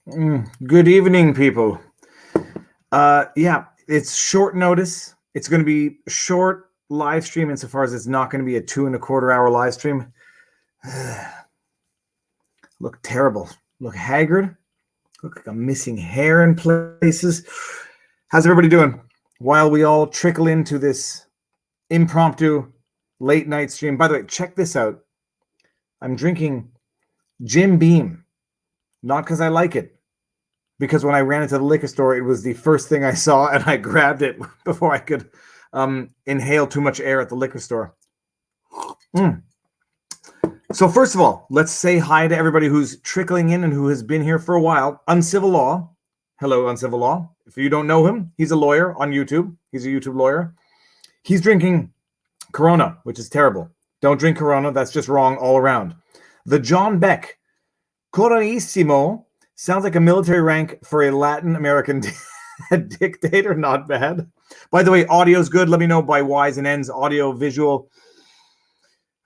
Good evening, people. Yeah, it's short notice. It's going to be a short live stream insofar as it's not going to be a 2.25 hour live stream. Look terrible. Look haggard. Look like I'm missing hair in places. How's everybody doing? While we all trickle into this impromptu late night stream. By the way, check this out. I'm drinking Jim Beam, not because I like it, because when I ran into the liquor store, it was the first thing I saw, and I grabbed it before I could inhale too much air at the liquor store. So first of all, let's say hi to everybody who's trickling in and who has been here for a while. Uncivil Law. Hello, Uncivil Law. If you don't know him, he's a lawyer on YouTube. He's a YouTube lawyer. He's drinking Corona, which is terrible. Don't drink Corona. That's just wrong all around. The John Beck. Coronissimo. Sounds like a military rank for a Latin American dictator. Not bad. By the way, audio's good. Let me know by Y's and N's. Audio, visual.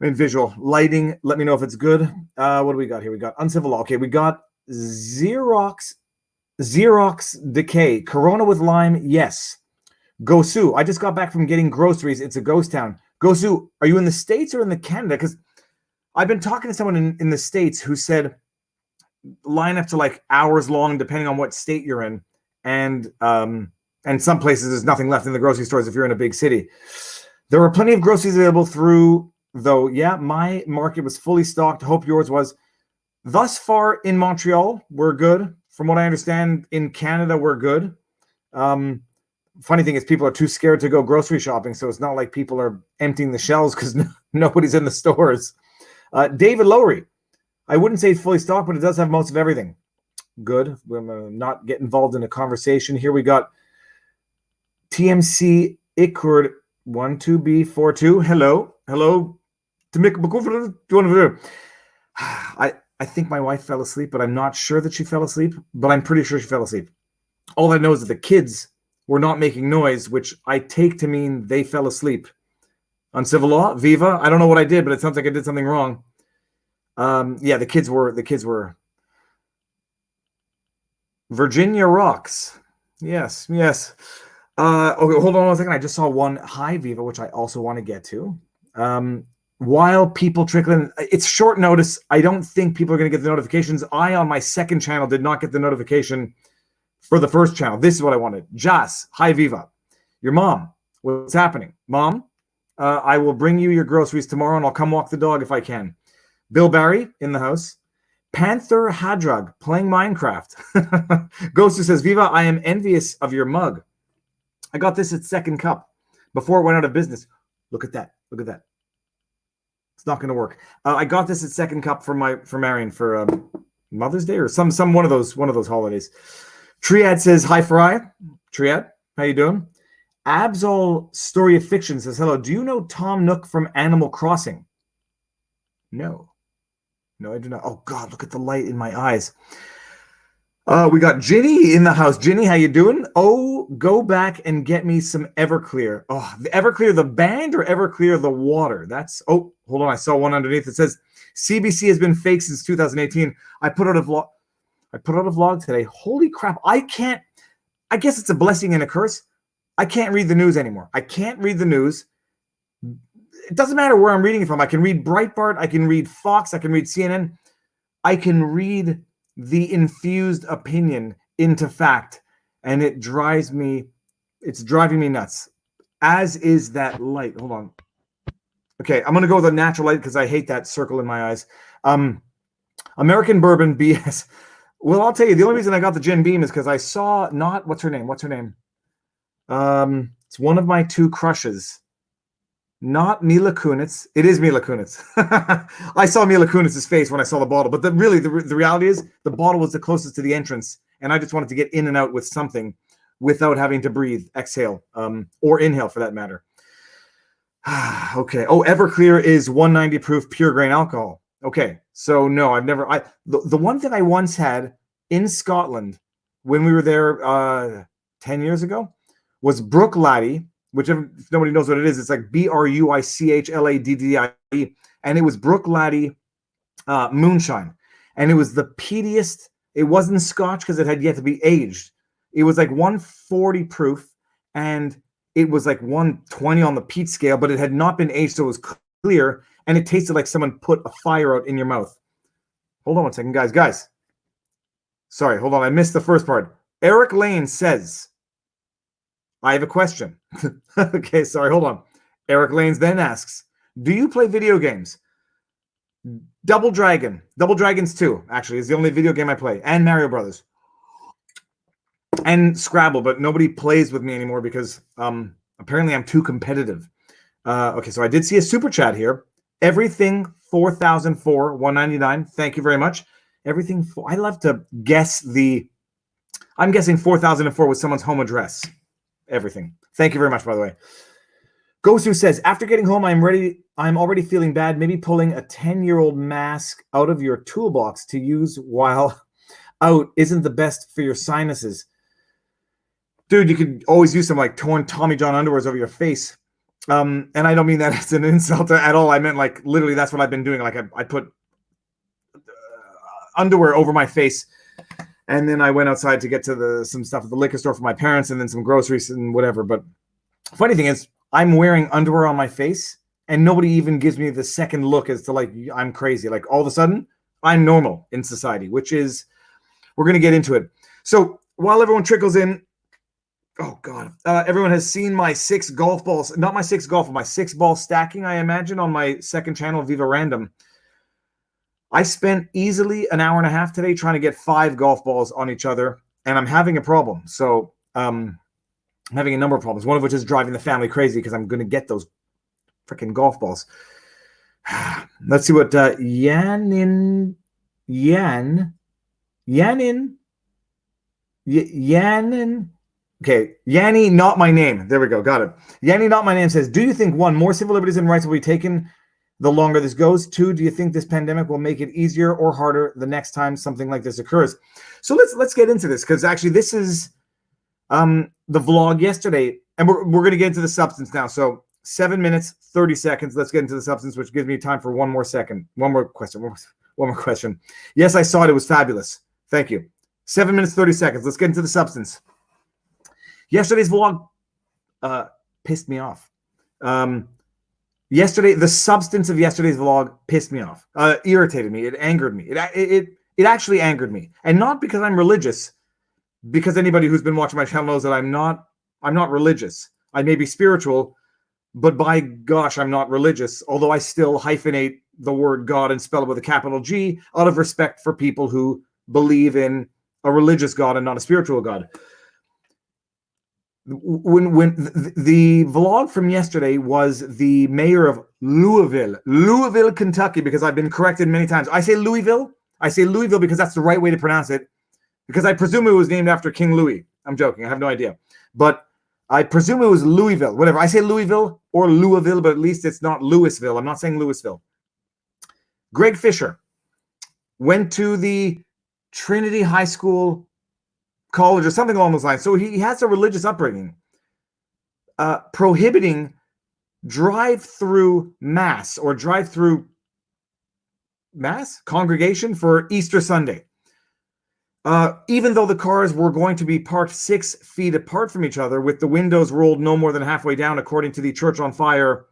Visual. Lighting. Let me know if it's good. What do we got here? We got Uncivil Law. Okay, we got Xerox Decay. Corona with lime. Yes. Gosu. I just got back from getting groceries. It's a ghost town. Gosu, are you in the States or in the Canada? Because I've been talking to someone in the States who said line up to like hours long depending on what state you're in, and some places there's nothing left in the grocery stores if you're in a big city. There were plenty of groceries available through, though. Yeah, my market was fully stocked. Hope yours was. Thus far in Montreal, we're good. From what I understand, in Canada, we're good. Funny thing is people are too scared to go grocery shopping, so it's not like people are emptying the shelves because nobody's in the stores. David Lowry. I wouldn't say it's fully stocked, but it does have most of everything. Good. We'll not get involved in a conversation. Here we got TMC Icord 12B42. Hello. Hello. I think my wife fell asleep, but I'm not sure that she fell asleep, but I'm pretty sure she fell asleep. All I know is that the kids were not making noise, which I take to mean they fell asleep. Uncivil Law, Viva. I don't know what I did, but it sounds like I did something wrong. Yeah, the kids were. Virginia rocks. Yes. Okay, hold on 1 second. I just saw one. Hi, Viva, which I also want to get to. While people trickle in, it's short notice. I don't think people are going to get the notifications. I, on my second channel, did not get the notification for the first channel. This is what I wanted. Jas, hi, Viva. Your mom. What's happening? Mom, I will bring you your groceries tomorrow, and I'll come walk the dog if I can. Bill Barry in the house. Panther Hadrag playing Minecraft. Ghost who says, Viva, I am envious of your mug. I got this at Second Cup before it went out of business. Look at that. Look at that. It's not going to work. I got this at Second Cup for Marion for Mother's Day or some one of those holidays. Triad says, hi, Frei. Triad, how you doing? Absol Story of Fiction says, hello. Do you know Tom Nook from Animal Crossing? No, I do not. Oh, God, look at the light in my eyes. We got Ginny in the house. Ginny, how you doing? Oh, go back and get me some Everclear. Oh, the Everclear, the band, or Everclear, the water? That's, oh, hold on. I saw one underneath. It says, CBC has been fake since 2018. I put out a vlog today. Holy crap. I guess it's a blessing and a curse. I can't read the news anymore. I can't read the news. It doesn't matter where I'm reading it from. I can read Breitbart. I can read Fox. I can read CNN. I can read the infused opinion into fact, and it's driving me nuts, as is that light. Hold on. Okay, I'm going to go with a natural light because I hate that circle in my eyes. American Bourbon BS. Well, I'll tell you, the only reason I got the Jim Beam is because I saw what's her name? It's one of my two crushes. Not Mila Kunis. It is Mila Kunis. I saw Mila Kunis' face when I saw the bottle, but the reality is the bottle was the closest to the entrance, and I just wanted to get in and out with something without having to breathe, exhale, or inhale for that matter. Okay. Oh, Everclear is 190 proof pure grain alcohol. Okay. So no, I've never. The one that I once had in Scotland when we were there 10 years ago was Brook Laddie. Whichever, if nobody knows what it is, it's like Bruichladdie, and it was Brook Laddie moonshine, and it was the peatiest, It wasn't Scotch because it had yet to be aged. It was like 140 proof, and it was like 120 on the peat scale, but it had not been aged, so it was clear, and it tasted like someone put a fire out in your mouth. Hold on one second, guys. Sorry, hold on. I missed the first part. Eric Lane says, I have a question. Okay, sorry, hold on. Eric Lanes then asks, do you play video games? Double Dragons 2, actually, is the only video game I play, and Mario Brothers. And Scrabble, but nobody plays with me anymore because apparently I'm too competitive. Okay, so I did see a super chat here. Everything 4004 199. Thank you very much. Everything. I love to guess I'm guessing 4004 was someone's home address. Everything. Thank you very much, by the way. Gosu says, after getting home, I'm already feeling bad. Maybe pulling a 10-year-old mask out of your toolbox to use while out isn't the best for your sinuses. Dude, you could always use some like torn Tommy John underwears over your face. And I don't mean that as an insult at all. I meant like literally that's what I've been doing. Like I put underwear over my face, and then I went outside to get to some stuff at the liquor store for my parents, and then some groceries and whatever. But funny thing is, I'm wearing underwear on my face, and nobody even gives me the second look as to like I'm crazy. Like all of a sudden, I'm normal in society, which is, we're going to get into it. So while everyone trickles in, oh God, everyone has seen my 6 golf balls, not my 6 golf, my 6 ball stacking, I imagine, on my second channel, Viva Random. I spent easily an hour and a half today trying to get 5 golf balls on each other, and I'm having a problem. So I'm having a number of problems, one of which is driving the family crazy because I'm going to get those freaking golf balls. Let's see what Yanin. Okay, Yanni, not my name. There we go. Got it. Yanni, not my name says, do you think, 1, more civil liberties and rights will be taken the longer this goes? 2, do you think this pandemic will make it easier or harder the next time something like this occurs? So let's get into this, because actually this is the vlog yesterday, and we're going to get into the substance now. So 7 minutes, 30 seconds. Let's get into the substance, which gives me time for one more question. Yes, I saw it. It was fabulous. Thank you. 7 minutes, 30 seconds. Let's get into the substance. Yesterday's vlog pissed me off. The substance of yesterday's vlog pissed me off, irritated me. It angered me. It actually angered me, and not because I'm religious. Because anybody who's been watching my channel knows that I'm not religious. I may be spiritual, but by gosh, I'm not religious. Although I still hyphenate the word God and spell it with a capital G out of respect for people who believe in a religious God and not a spiritual God. When the vlog from yesterday was the mayor of Louisville, Kentucky, because I've been corrected many times. I say Louisville because that's the right way to pronounce it, because I presume it was named after King Louis. I'm joking. I have no idea. But I presume it was Louisville. Whatever. I say Louisville or Louisville, but at least it's not Louisville. I'm not saying Louisville. Greg Fisher went to the Trinity High School college or something along those lines. So he has a religious upbringing, prohibiting drive-through mass or drive-through mass congregation for Easter Sunday. Even though the cars were going to be parked 6 feet apart from each other with the windows rolled no more than halfway down, according to the Church on Fire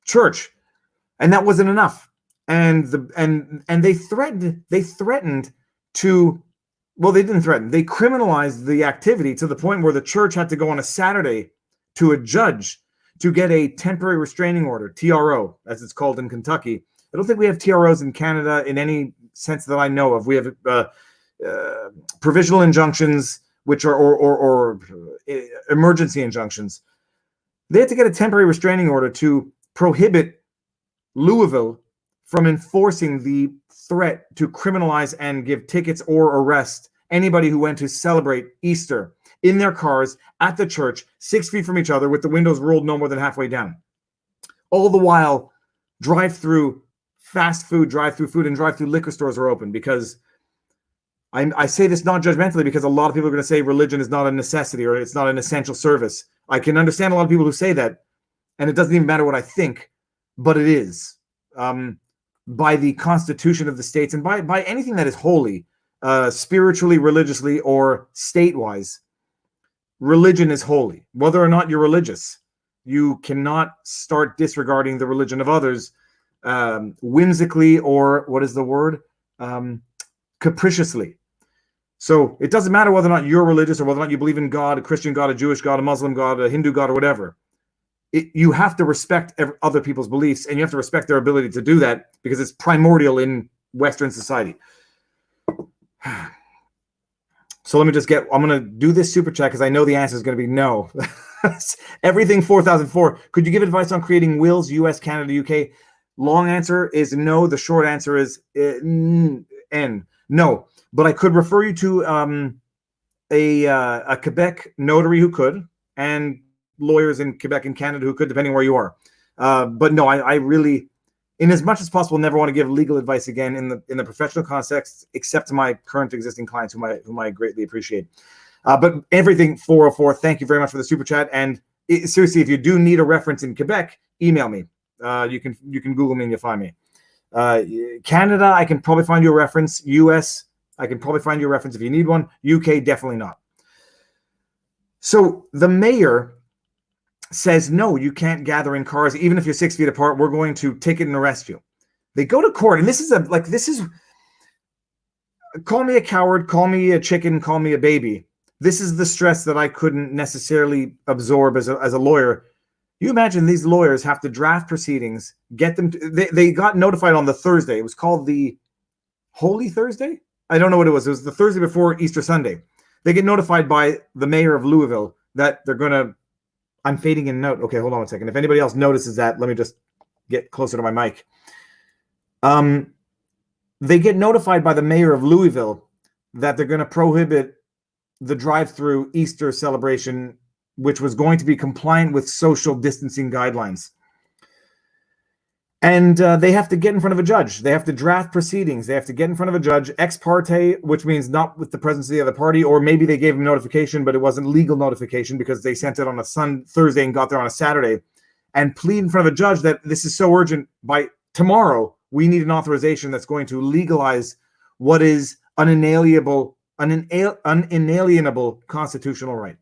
church. And that wasn't enough. And they threatened to, well, they didn't threaten. They criminalized the activity to the point where the church had to go on a Saturday to a judge to get a temporary restraining order, TRO, as it's called in Kentucky. I don't think we have TROs in Canada in any sense that I know of. We have provisional injunctions, which are or emergency injunctions. They had to get a temporary restraining order to prohibit Louisville from enforcing the threat to criminalize and give tickets or arrest anybody who went to celebrate Easter in their cars at the church 6 feet from each other with the windows rolled no more than halfway down. All the while, drive-through fast food, drive-through food, and drive-through liquor stores are open, because I say this not judgmentally, because a lot of people are going to say religion is not a necessity or it's not an essential service. I can understand a lot of people who say that, and it doesn't even matter what I think, but it is. by the constitution of the states and by anything that is holy, spiritually, religiously, or state-wise. Religion is holy. Whether or not you're religious, you cannot start disregarding the religion of others whimsically, or what is the word? Capriciously. So it doesn't matter whether or not you're religious or whether or not you believe in God, a Christian God, a Jewish God, a Muslim God, a Hindu God, or whatever. You have to respect other people's beliefs, and you have to respect their ability to do that because it's primordial in Western society. So let me just I'm going to do this super chat because I know the answer is going to be no. Everything 4004. Could you give advice on creating wills, US, Canada, UK? Long answer is no. The short answer is N. No. But I could refer you to a Quebec notary who could, and lawyers in Quebec and Canada who could, depending where you are. But no, I really, in as much as possible, never want to give legal advice again in the professional context, except to my current existing clients, whom I greatly appreciate. But everything 404. Thank you very much for the super chat. And seriously, if you do need a reference in Quebec, email me. You can Google me and you'll find me. Canada, I can probably find you a reference. US, I can probably find you a reference if you need one. UK, definitely not. So the mayor says, no, you can't gather in cars, even if you're 6 feet apart. We're going to ticket and arrest you. They go to court, and this is call me a coward, call me a chicken, call me a baby. This is the stress that I couldn't necessarily absorb as a lawyer. You imagine these lawyers have to draft proceedings, get them they got notified on the Thursday. It was called the Holy Thursday. I don't know what it was. It was the Thursday before Easter Sunday. They get notified by the mayor of Louisville that they're going to, I'm fading in note. Okay, hold on a second. If anybody else notices that, let me just get closer to my mic. They get notified by the mayor of Louisville that they're going to prohibit the drive-through Easter celebration, which was going to be compliant with social distancing guidelines. And they have to get in front of a judge. They have to draft proceedings. They have to get in front of a judge ex parte, which means not with the presence of the other party, or maybe they gave them notification, but it wasn't legal notification because they sent it on a Thursday and got there on a Saturday, and plead in front of a judge that this is so urgent. By tomorrow, we need an authorization that's going to legalize what is an unalienable constitutional right.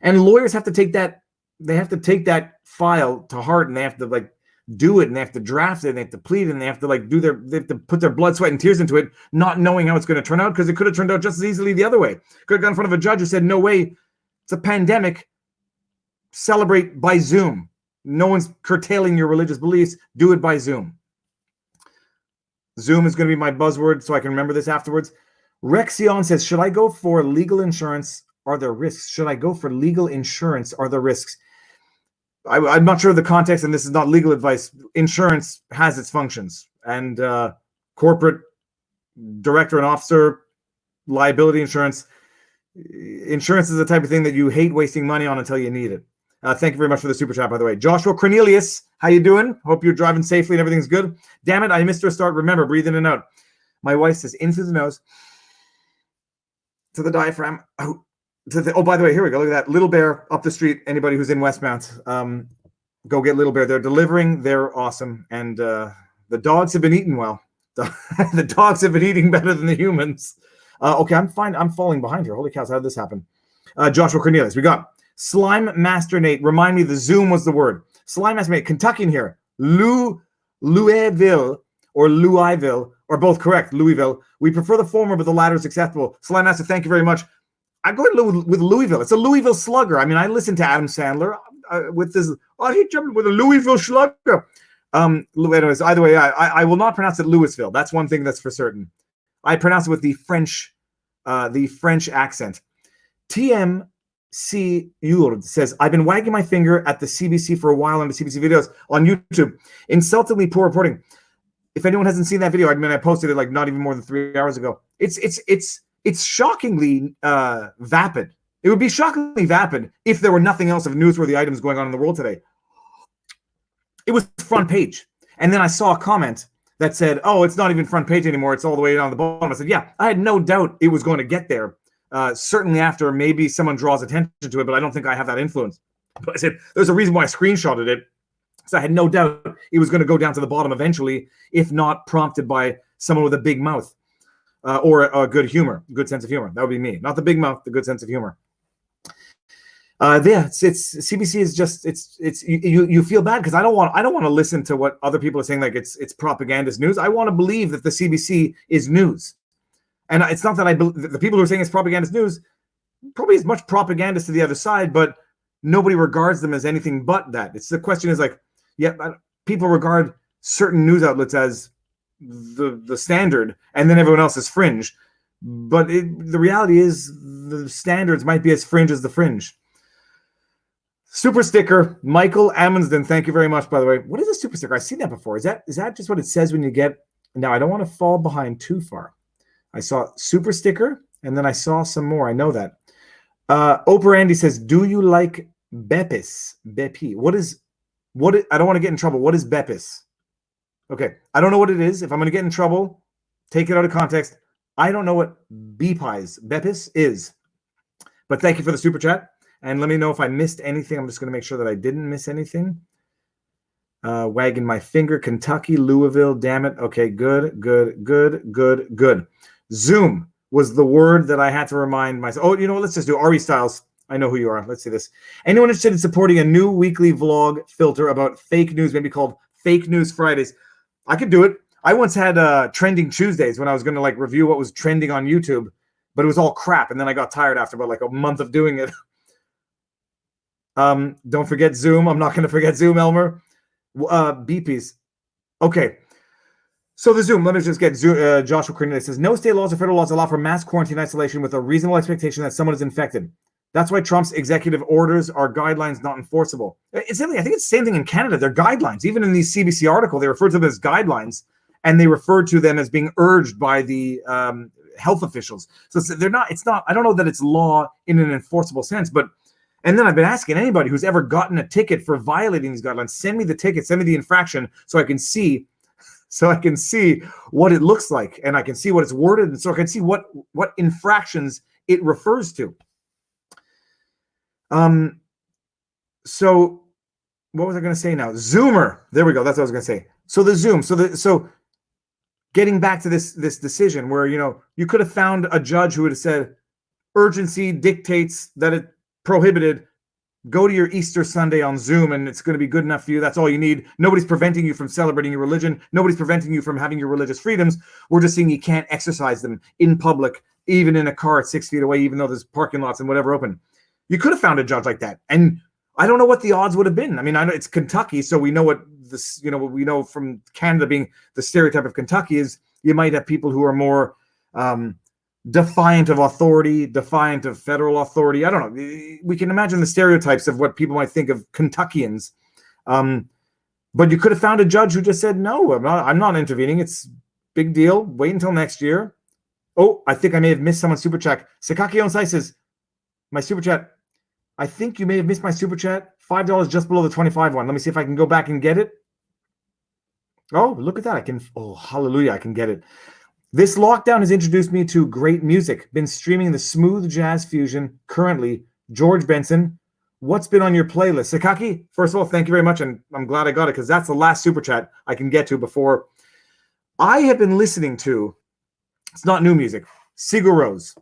And lawyers have to take that. They have to take that file to heart, and they have to do it, and they have to draft it, and they have to plead, and they have to they have to put their blood, sweat, and tears into it, not knowing how it's going to turn out, because it could have turned out just as easily the other way. Could have gone in front of a judge who said, no way, it's a pandemic, celebrate by Zoom. No one's curtailing your religious beliefs, do it by Zoom. Zoom is going to be my buzzword so I can remember this afterwards. Rexion says, should I go for legal insurance? Are there risks? Should I go for legal insurance? Are there risks? I'm not sure of the context, and this is not legal advice. Insurance has its functions, and corporate director and officer liability insurance. Insurance is the type of thing that you hate wasting money on until you need it. Thank you very much for the super chat, by the way. Joshua Cornelius, how you doing? Hope you're driving safely and everything's good. Damn it, I missed your start. Remember, breathe in and out. My wife says in through the nose, to the diaphragm, out. Oh, by the way, here we go. Look at that. Little Bear up the street. Anybody who's in Westmount, go get Little Bear. They're delivering. They're awesome. And the dogs have been eating well. The dogs have been eating better than the humans. Okay, I'm fine. I'm falling behind here. Holy cows, how did this happen? Joshua Cornelius. We got Slime Master Nate. Remind me the Zoom was the word. Slime Master Nate. Kentuckian here. Louisville or Louisville are both correct. Louisville. We prefer the former, but the latter is acceptable. Slime Master, thank you very much. I go with Louisville. It's a Louisville slugger. I mean, I listen to Adam Sandler with this. Oh, he jumped with a Louisville slugger. Anyways, either way, I will not pronounce it Louisville. That's one thing that's for certain. I pronounce it with the French accent. TMC Yurd says, I've been wagging my finger at the CBC for a while on the CBC videos on YouTube. Insultingly poor reporting. If anyone hasn't seen that video, I mean, I posted it not even more than 3 hours ago. It's shockingly vapid. It would be shockingly vapid if there were nothing else of newsworthy items going on in the world today. It was front page. And then I saw a comment that said, oh, it's not even front page anymore. It's all the way down the bottom. I said, yeah, I had no doubt it was going to get there. Certainly after maybe someone draws attention to it, but I don't think I have that influence. But I said, there's a reason why I screenshotted it So I had no doubt it was going to go down to the bottom eventually, if not prompted by someone with a big mouth or a good sense of humor. That would be me. Not the big mouth, the good sense of humor. It's CBC is just you feel bad because I don't want to listen to what other people are saying like it's propagandist news. I want to believe that the CBC is news, and it's not that the people who are saying it's propagandist news probably as much propagandist to the other side, but nobody regards them as anything but that. It's the question is like, yeah, people regard certain news outlets as the standard, and then everyone else is fringe. But the reality is the standards might be as fringe as the fringe. Super sticker, Michael Amundsen. Thank you very much, by the way. What is a super sticker? I've seen that before. Is that just what it says when you get? Now, I don't want to fall behind too far. I saw super sticker, and then I saw some more. I know that. Oprah Andy says, do you like Bepis? Bepi. I don't want to get in trouble. What is Bepis? Okay. I don't know what it is. If I'm going to get in trouble, take it out of context. I don't know what Bepis is. But thank you for the super chat. And let me know if I missed anything. I'm just going to make sure that I didn't miss anything. Wagging my finger. Kentucky, Louisville. Damn it. Okay, good. Zoom was the word that I had to remind myself. Oh, you know what? Let's just do Ari Styles. I know who you are. Let's see this. Anyone interested in supporting a new weekly vlog filter about fake news, maybe called Fake News Fridays? I could do it. I once had Trending Tuesdays when I was going to like review what was trending on YouTube, but it was all crap. And then I got tired after about like a month of doing it. Don't forget Zoom. I'm not going to forget Zoom, Elmer. BPs. Okay. So the Zoom, let me just get Joshua Cornelius says, no state laws or federal laws allow for mass quarantine isolation with a reasonable expectation that someone is infected. That's why Trump's executive orders are guidelines not enforceable. I think it's the same thing in Canada. They're guidelines. Even in the CBC article, they refer to them as guidelines, and they refer to them as being urged by the health officials. So they're not, I don't know that it's law in an enforceable sense, but and then I've been asking anybody who's ever gotten a ticket for violating these guidelines, send me the ticket, send me the infraction so I can see what it looks like, and I can see what it's worded, and so I can see what infractions it refers to. So what was I going to say now? Zoomer. There we go. That's what I was going to say. So the Zoom. So getting back to this decision where, you could have found a judge who would have said urgency dictates that it prohibited. Go to your Easter Sunday on Zoom and it's going to be good enough for you. That's all you need. Nobody's preventing you from celebrating your religion. Nobody's preventing you from having your religious freedoms. We're just saying you can't exercise them in public, even in a car at 6 feet away, even though there's parking lots and whatever open. You could have found a judge like that. And I don't know what the odds would have been. I mean, I know it's Kentucky, so we know what this, what we know from Canada being the stereotype of Kentucky is you might have people who are more defiant of authority, defiant of federal authority. I don't know. We can imagine the stereotypes of what people might think of Kentuckians. But you could have found a judge who just said, no, I'm not intervening. It's big deal. Wait until next year. Oh, I think I may have missed someone's super chat. Sakaki Onsai says, my super chat. I think you may have missed my super chat. $5 just below the 25 one. Let me see if I can go back and get it. Oh, look at that. Hallelujah. I can get it. This lockdown has introduced me to great music. Been streaming the smooth jazz fusion currently. George Benson, what's been on your playlist? Sakaki, first of all, thank you very much. And I'm glad I got it because that's the last super chat I can get to before. I have been listening to, it's not new music, Sigur Rós.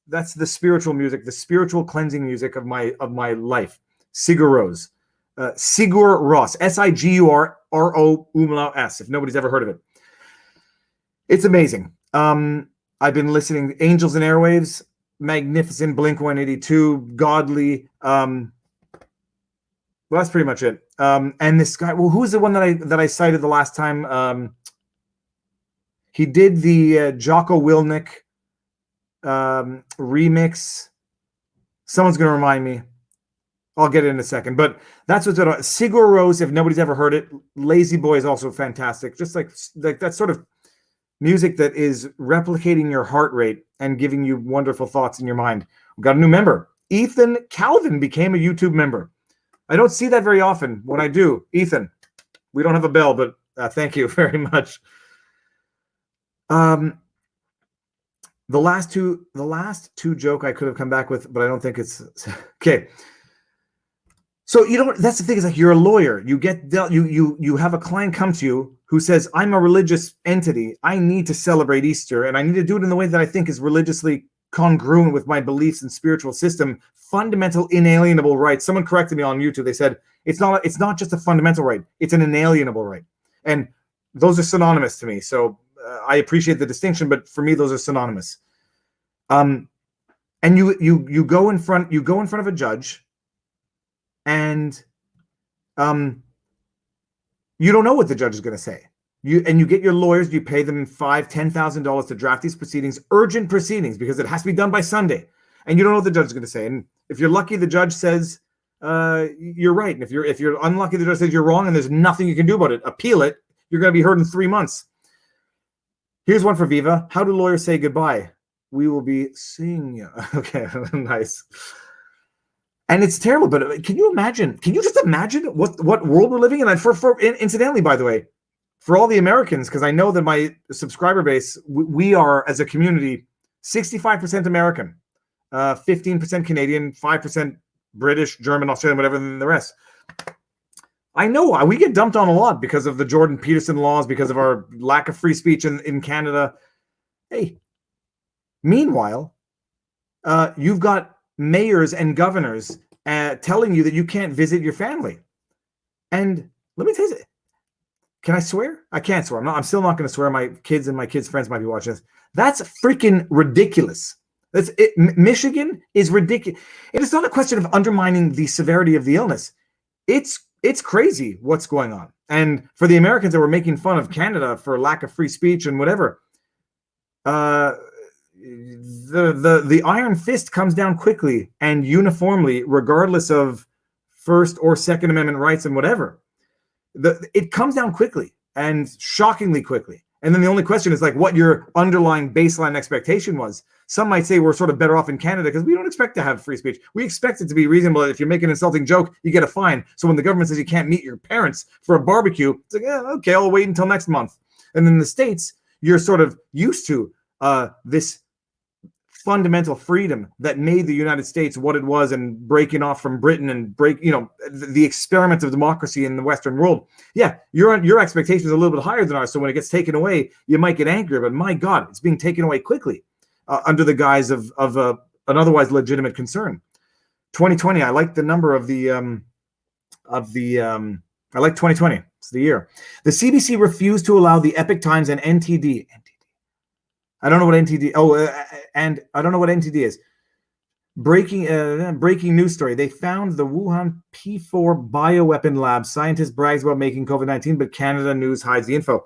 That's the spiritual music, the spiritual cleansing music of my life. Sigur Rós. Sigur Rós. S-I-G-U-R-R-O-S, if nobody's ever heard of it. It's amazing. I've been listening to Angels and Airwaves, magnificent, Blink-182, godly. Well, that's pretty much it. And this guy, well, who's the one that I cited the last time? He did the Jocko Willink remix. Someone's going to remind me. I'll get it in a second. But that's what's about. Sigur Rós, if nobody's ever heard it. Lazy Boy is also fantastic. Just like that sort of music that is replicating your heart rate and giving you wonderful thoughts in your mind. We've got a new member. Ethan Calvin became a YouTube member. I don't see that very often. When I do, Ethan, we don't have a bell, but thank you very much. The last two joke I could have come back with, but I don't think it's okay. So you don't. That's the thing. Is like you're a lawyer. You get you have a client come to you who says, "I'm a religious entity. I need to celebrate Easter, and I need to do it in the way that I think is religiously congruent with my beliefs and spiritual system." Fundamental, inalienable rights. Someone corrected me on YouTube. They said it's not just a fundamental right. It's an inalienable right, and those are synonymous to me. So I appreciate the distinction, but for me, those are synonymous. And you go in front of a judge. And you don't know what the judge is going to say. You get your lawyers, you pay them $5,000-$10,000 to draft these proceedings, urgent proceedings, because it has to be done by Sunday. And you don't know what the judge is going to say. And if you're lucky, the judge says you're right. And if you're unlucky, the judge says you're wrong, and there's nothing you can do about it. Appeal it. You're going to be heard in 3 months. Here's one for Viva. How do lawyers say goodbye? We will be seeing you. Okay, nice. And it's terrible, but can you just imagine what world we're living in? And incidentally, by the way, for all the Americans, because I know that my subscriber base, we are, as a community, 65% American, 15% Canadian, 5% British, German, Australian, whatever, than the rest. I know we get dumped on a lot because of the Jordan Peterson laws, because of our lack of free speech in Canada. Hey, meanwhile, you've got mayors and governors telling you that you can't visit your family. And let me tell you, can I swear? I can't swear. I'm still not going to swear. My kids and my kids' friends might be watching this. That's freaking ridiculous. That's it. Michigan is ridiculous. It is not a question of undermining the severity of the illness. It's crazy what's going on. And for the Americans that were making fun of Canada for lack of free speech and whatever, the iron fist comes down quickly and uniformly, regardless of First or Second Amendment rights and whatever. It comes down quickly and shockingly quickly. And then the only question is like what your underlying baseline expectation was. Some might say we're sort of better off in Canada because we don't expect to have free speech. We expect it to be reasonable. If you make an insulting joke, you get a fine. So when the government says you can't meet your parents for a barbecue, it's like, okay, I'll wait until next month. And in the States, you're sort of used to this fundamental freedom that made the United States what it was, and breaking off from Britain and the experiment of democracy in the Western world. Yeah, your expectations are a little bit higher than ours. So when it gets taken away, you might get angry, but my God, it's being taken away quickly under the guise of an otherwise legitimate concern. 2020, I like the number of the I like 2020. It's the year. The CBC refused to allow the Epoch Times and NTD. I don't know what NTD. And I don't know what NTD is. Breaking news story. They found the Wuhan P4 bioweapon lab. Scientist brags about making COVID-19, but Canada News hides the info.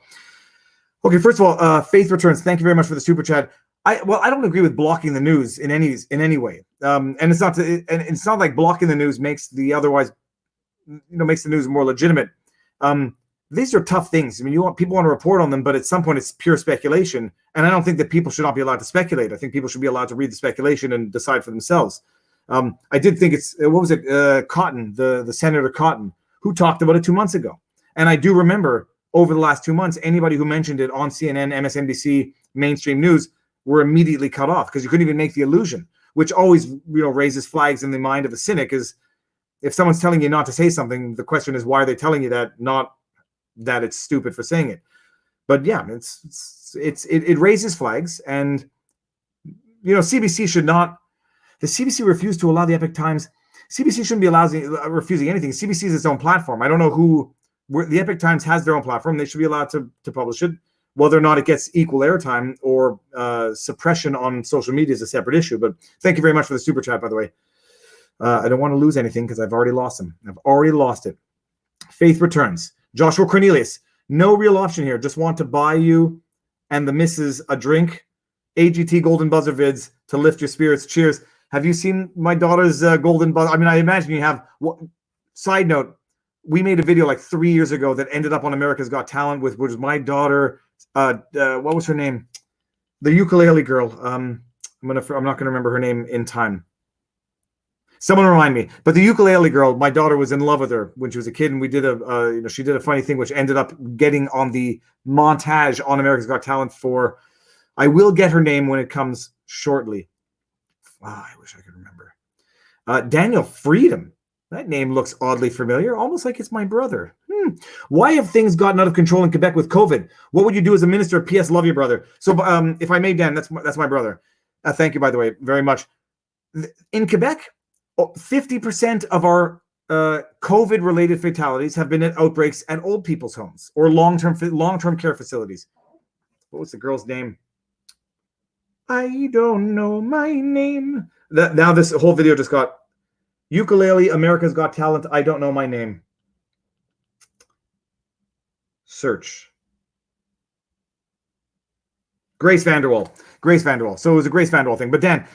Okay, first of all, Faith Returns. Thank you very much for the super chat. I don't agree with blocking the news in any way. And it's not like blocking the news makes the news more legitimate. These are tough things. I mean, people want to report on them, but at some point it's pure speculation. And I don't think that people should not be allowed to speculate. I think people should be allowed to read the speculation and decide for themselves. I did think Cotton, the Senator Cotton, who talked about it 2 months ago. And I do remember over the last 2 months, anybody who mentioned it on CNN, MSNBC, mainstream news were immediately cut off because you couldn't even make the illusion, which always raises flags in the mind of a cynic. Is if someone's telling you not to say something, the question is, why are they telling you that? Not that it's stupid for saying it. But yeah, it raises flags. And CBC should not. The CBC refused to allow the Epoch Times. CBC shouldn't be refusing anything. CBC is its own platform. I don't know the Epoch Times has their own platform. They should be allowed to publish it. Whether or not it gets equal airtime or suppression on social media is a separate issue. But thank you very much for the super chat, by the way. I don't want to lose anything because I've already lost them. I've already lost it. Faith Returns. Joshua Cornelius. No real option here. Just want to buy you and the missus a drink. AGT Golden Buzzer vids to lift your spirits. Cheers. Have you seen my daughter's Golden Buzzer? I mean, I imagine you have. Side note, we made a video like 3 years ago that ended up on America's Got Talent which was my daughter. What was her name? The ukulele girl. I'm not going to remember her name in time. Someone remind me. But the ukulele girl, my daughter was in love with her when she was a kid, and we did she did a funny thing which ended up getting on the montage on America's Got Talent for. I will get her name when it comes shortly. I wish I could remember. Daniel Freedom. That name looks oddly familiar, almost like it's my brother. Why have things gotten out of control in Quebec with COVID? What would you do as a minister? P.S. Love you, brother. So, if I may, Dan, that's my brother. Thank you, by the way, very much. In Quebec, 50% of our COVID-related fatalities have been at outbreaks at old people's homes or long-term care facilities. What was the girl's name? I don't know my name. Now this whole video just got ukulele, America's Got Talent, I don't know my name. Search. Grace Vanderwall. So it was a Grace Vanderwall thing. But Dan,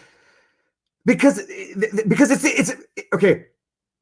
because it's okay,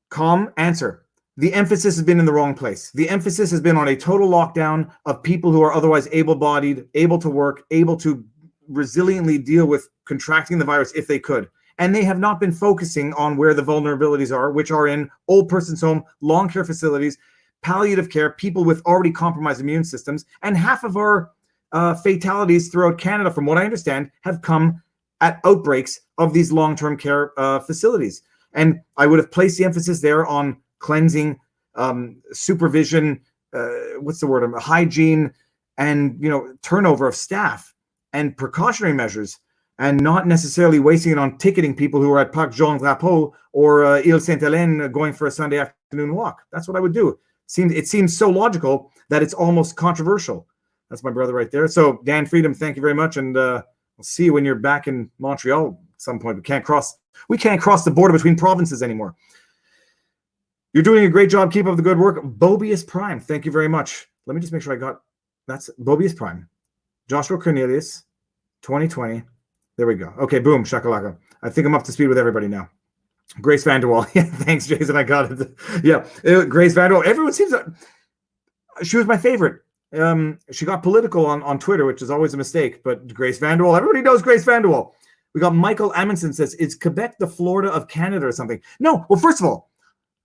calm answer. The emphasis has been in the wrong place. The emphasis has been on a total lockdown of people who are otherwise able-bodied, able to work, able to resiliently deal with contracting the virus if they could. And they have not been focusing on where the vulnerabilities are, which are in old person's home, long care facilities, palliative care, people with already compromised immune systems. And half of our fatalities throughout Canada, from what I understand, have come at outbreaks of these long-term care facilities. And I would have placed the emphasis there on cleansing, supervision, hygiene, and turnover of staff and precautionary measures, and not necessarily wasting it on ticketing people who are at Parc Jean Drapeau or Ile Sainte-Hélène going for a Sunday afternoon walk. That's what I would do. It seems so logical that it's almost controversial. That's my brother right there. So Dan Freedom, thank you very much, and we'll see you when you're back in Montreal at some point. We can't cross the border between provinces anymore. You're doing a great job. Keep up the good work. Bobius Prime, thank you very much. Let me just make sure that's Bobius Prime. Joshua Cornelius, 2020. There we go. Okay, boom, shakalaka. I think I'm up to speed with everybody now. Grace Vanderwall. Yeah, thanks, Jason. I got it. Yeah, Grace Vanderwall. Everyone seems she was my favorite. She got political on Twitter, which is always a mistake, but Grace Vanderwall, everybody knows Grace Vanderwall. We got Michael Amundsen says, is Quebec the Florida of Canada or something? No. Well, first of all,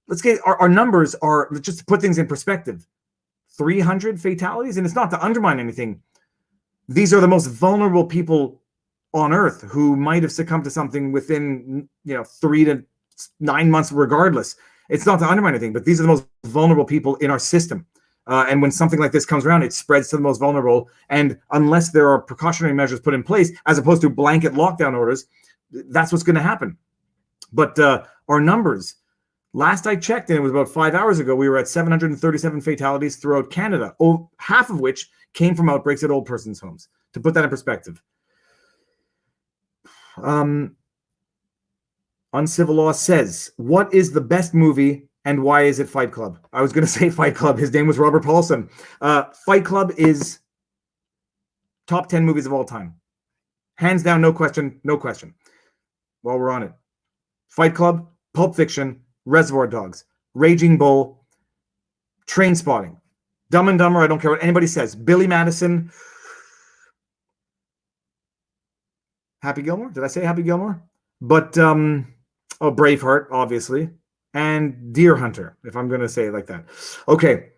let's get our numbers are, just to put things in perspective, 300 fatalities, and it's not to undermine anything. These are the most vulnerable people on earth who might have succumbed to something within 3 to 9 months regardless. It's not to undermine anything, but these are the most vulnerable people in our system. And when something like this comes around, it spreads to the most vulnerable. And unless there are precautionary measures put in place, as opposed to blanket lockdown orders, that's what's going to happen. But our numbers, last I checked, and it was about 5 hours ago, we were at 737 fatalities throughout Canada, half of which came from outbreaks at old persons' homes. To put that in perspective. Uncivil Law says, what is the best movie and why is it Fight Club? I was going to say Fight Club. His name was Robert Paulson. Fight Club is top 10 movies of all time. Hands down, no question. While we're on it. Fight Club, Pulp Fiction, Reservoir Dogs, Raging Bull, Trainspotting, Dumb and Dumber, I don't care what anybody says. Billy Madison. Happy Gilmore? Did I say Happy Gilmore? But, Braveheart, obviously. And Deer Hunter, if I'm going to say it like that. Okay.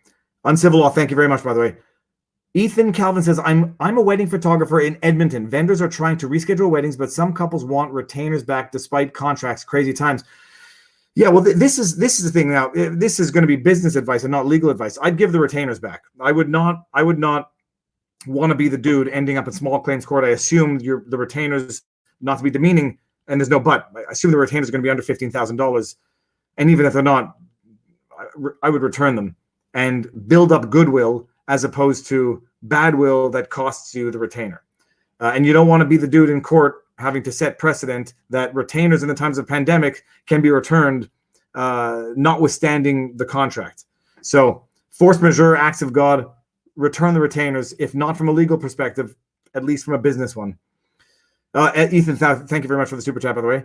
Uncivil Law, thank you very much, by the way. Ethan Calvin says, I'm a wedding photographer in Edmonton. Vendors are trying to reschedule weddings, but some couples want retainers back despite contracts. Crazy times. Yeah, well, this is the thing now. This is going to be business advice and not legal advice. I'd give the retainers back. I would not want to be the dude ending up in small claims court. I assume the retainers, not to be demeaning, and there's no but. I assume the retainers are going to be under $15,000, and even if they're not, I would return them and build up goodwill as opposed to bad will that costs you the retainer. And you don't want to be the dude in court having to set precedent that retainers in the times of pandemic can be returned, notwithstanding the contract. So force majeure, acts of God, return the retainers, if not from a legal perspective, at least from a business one. Ethan, thank you very much for the super chat, by the way.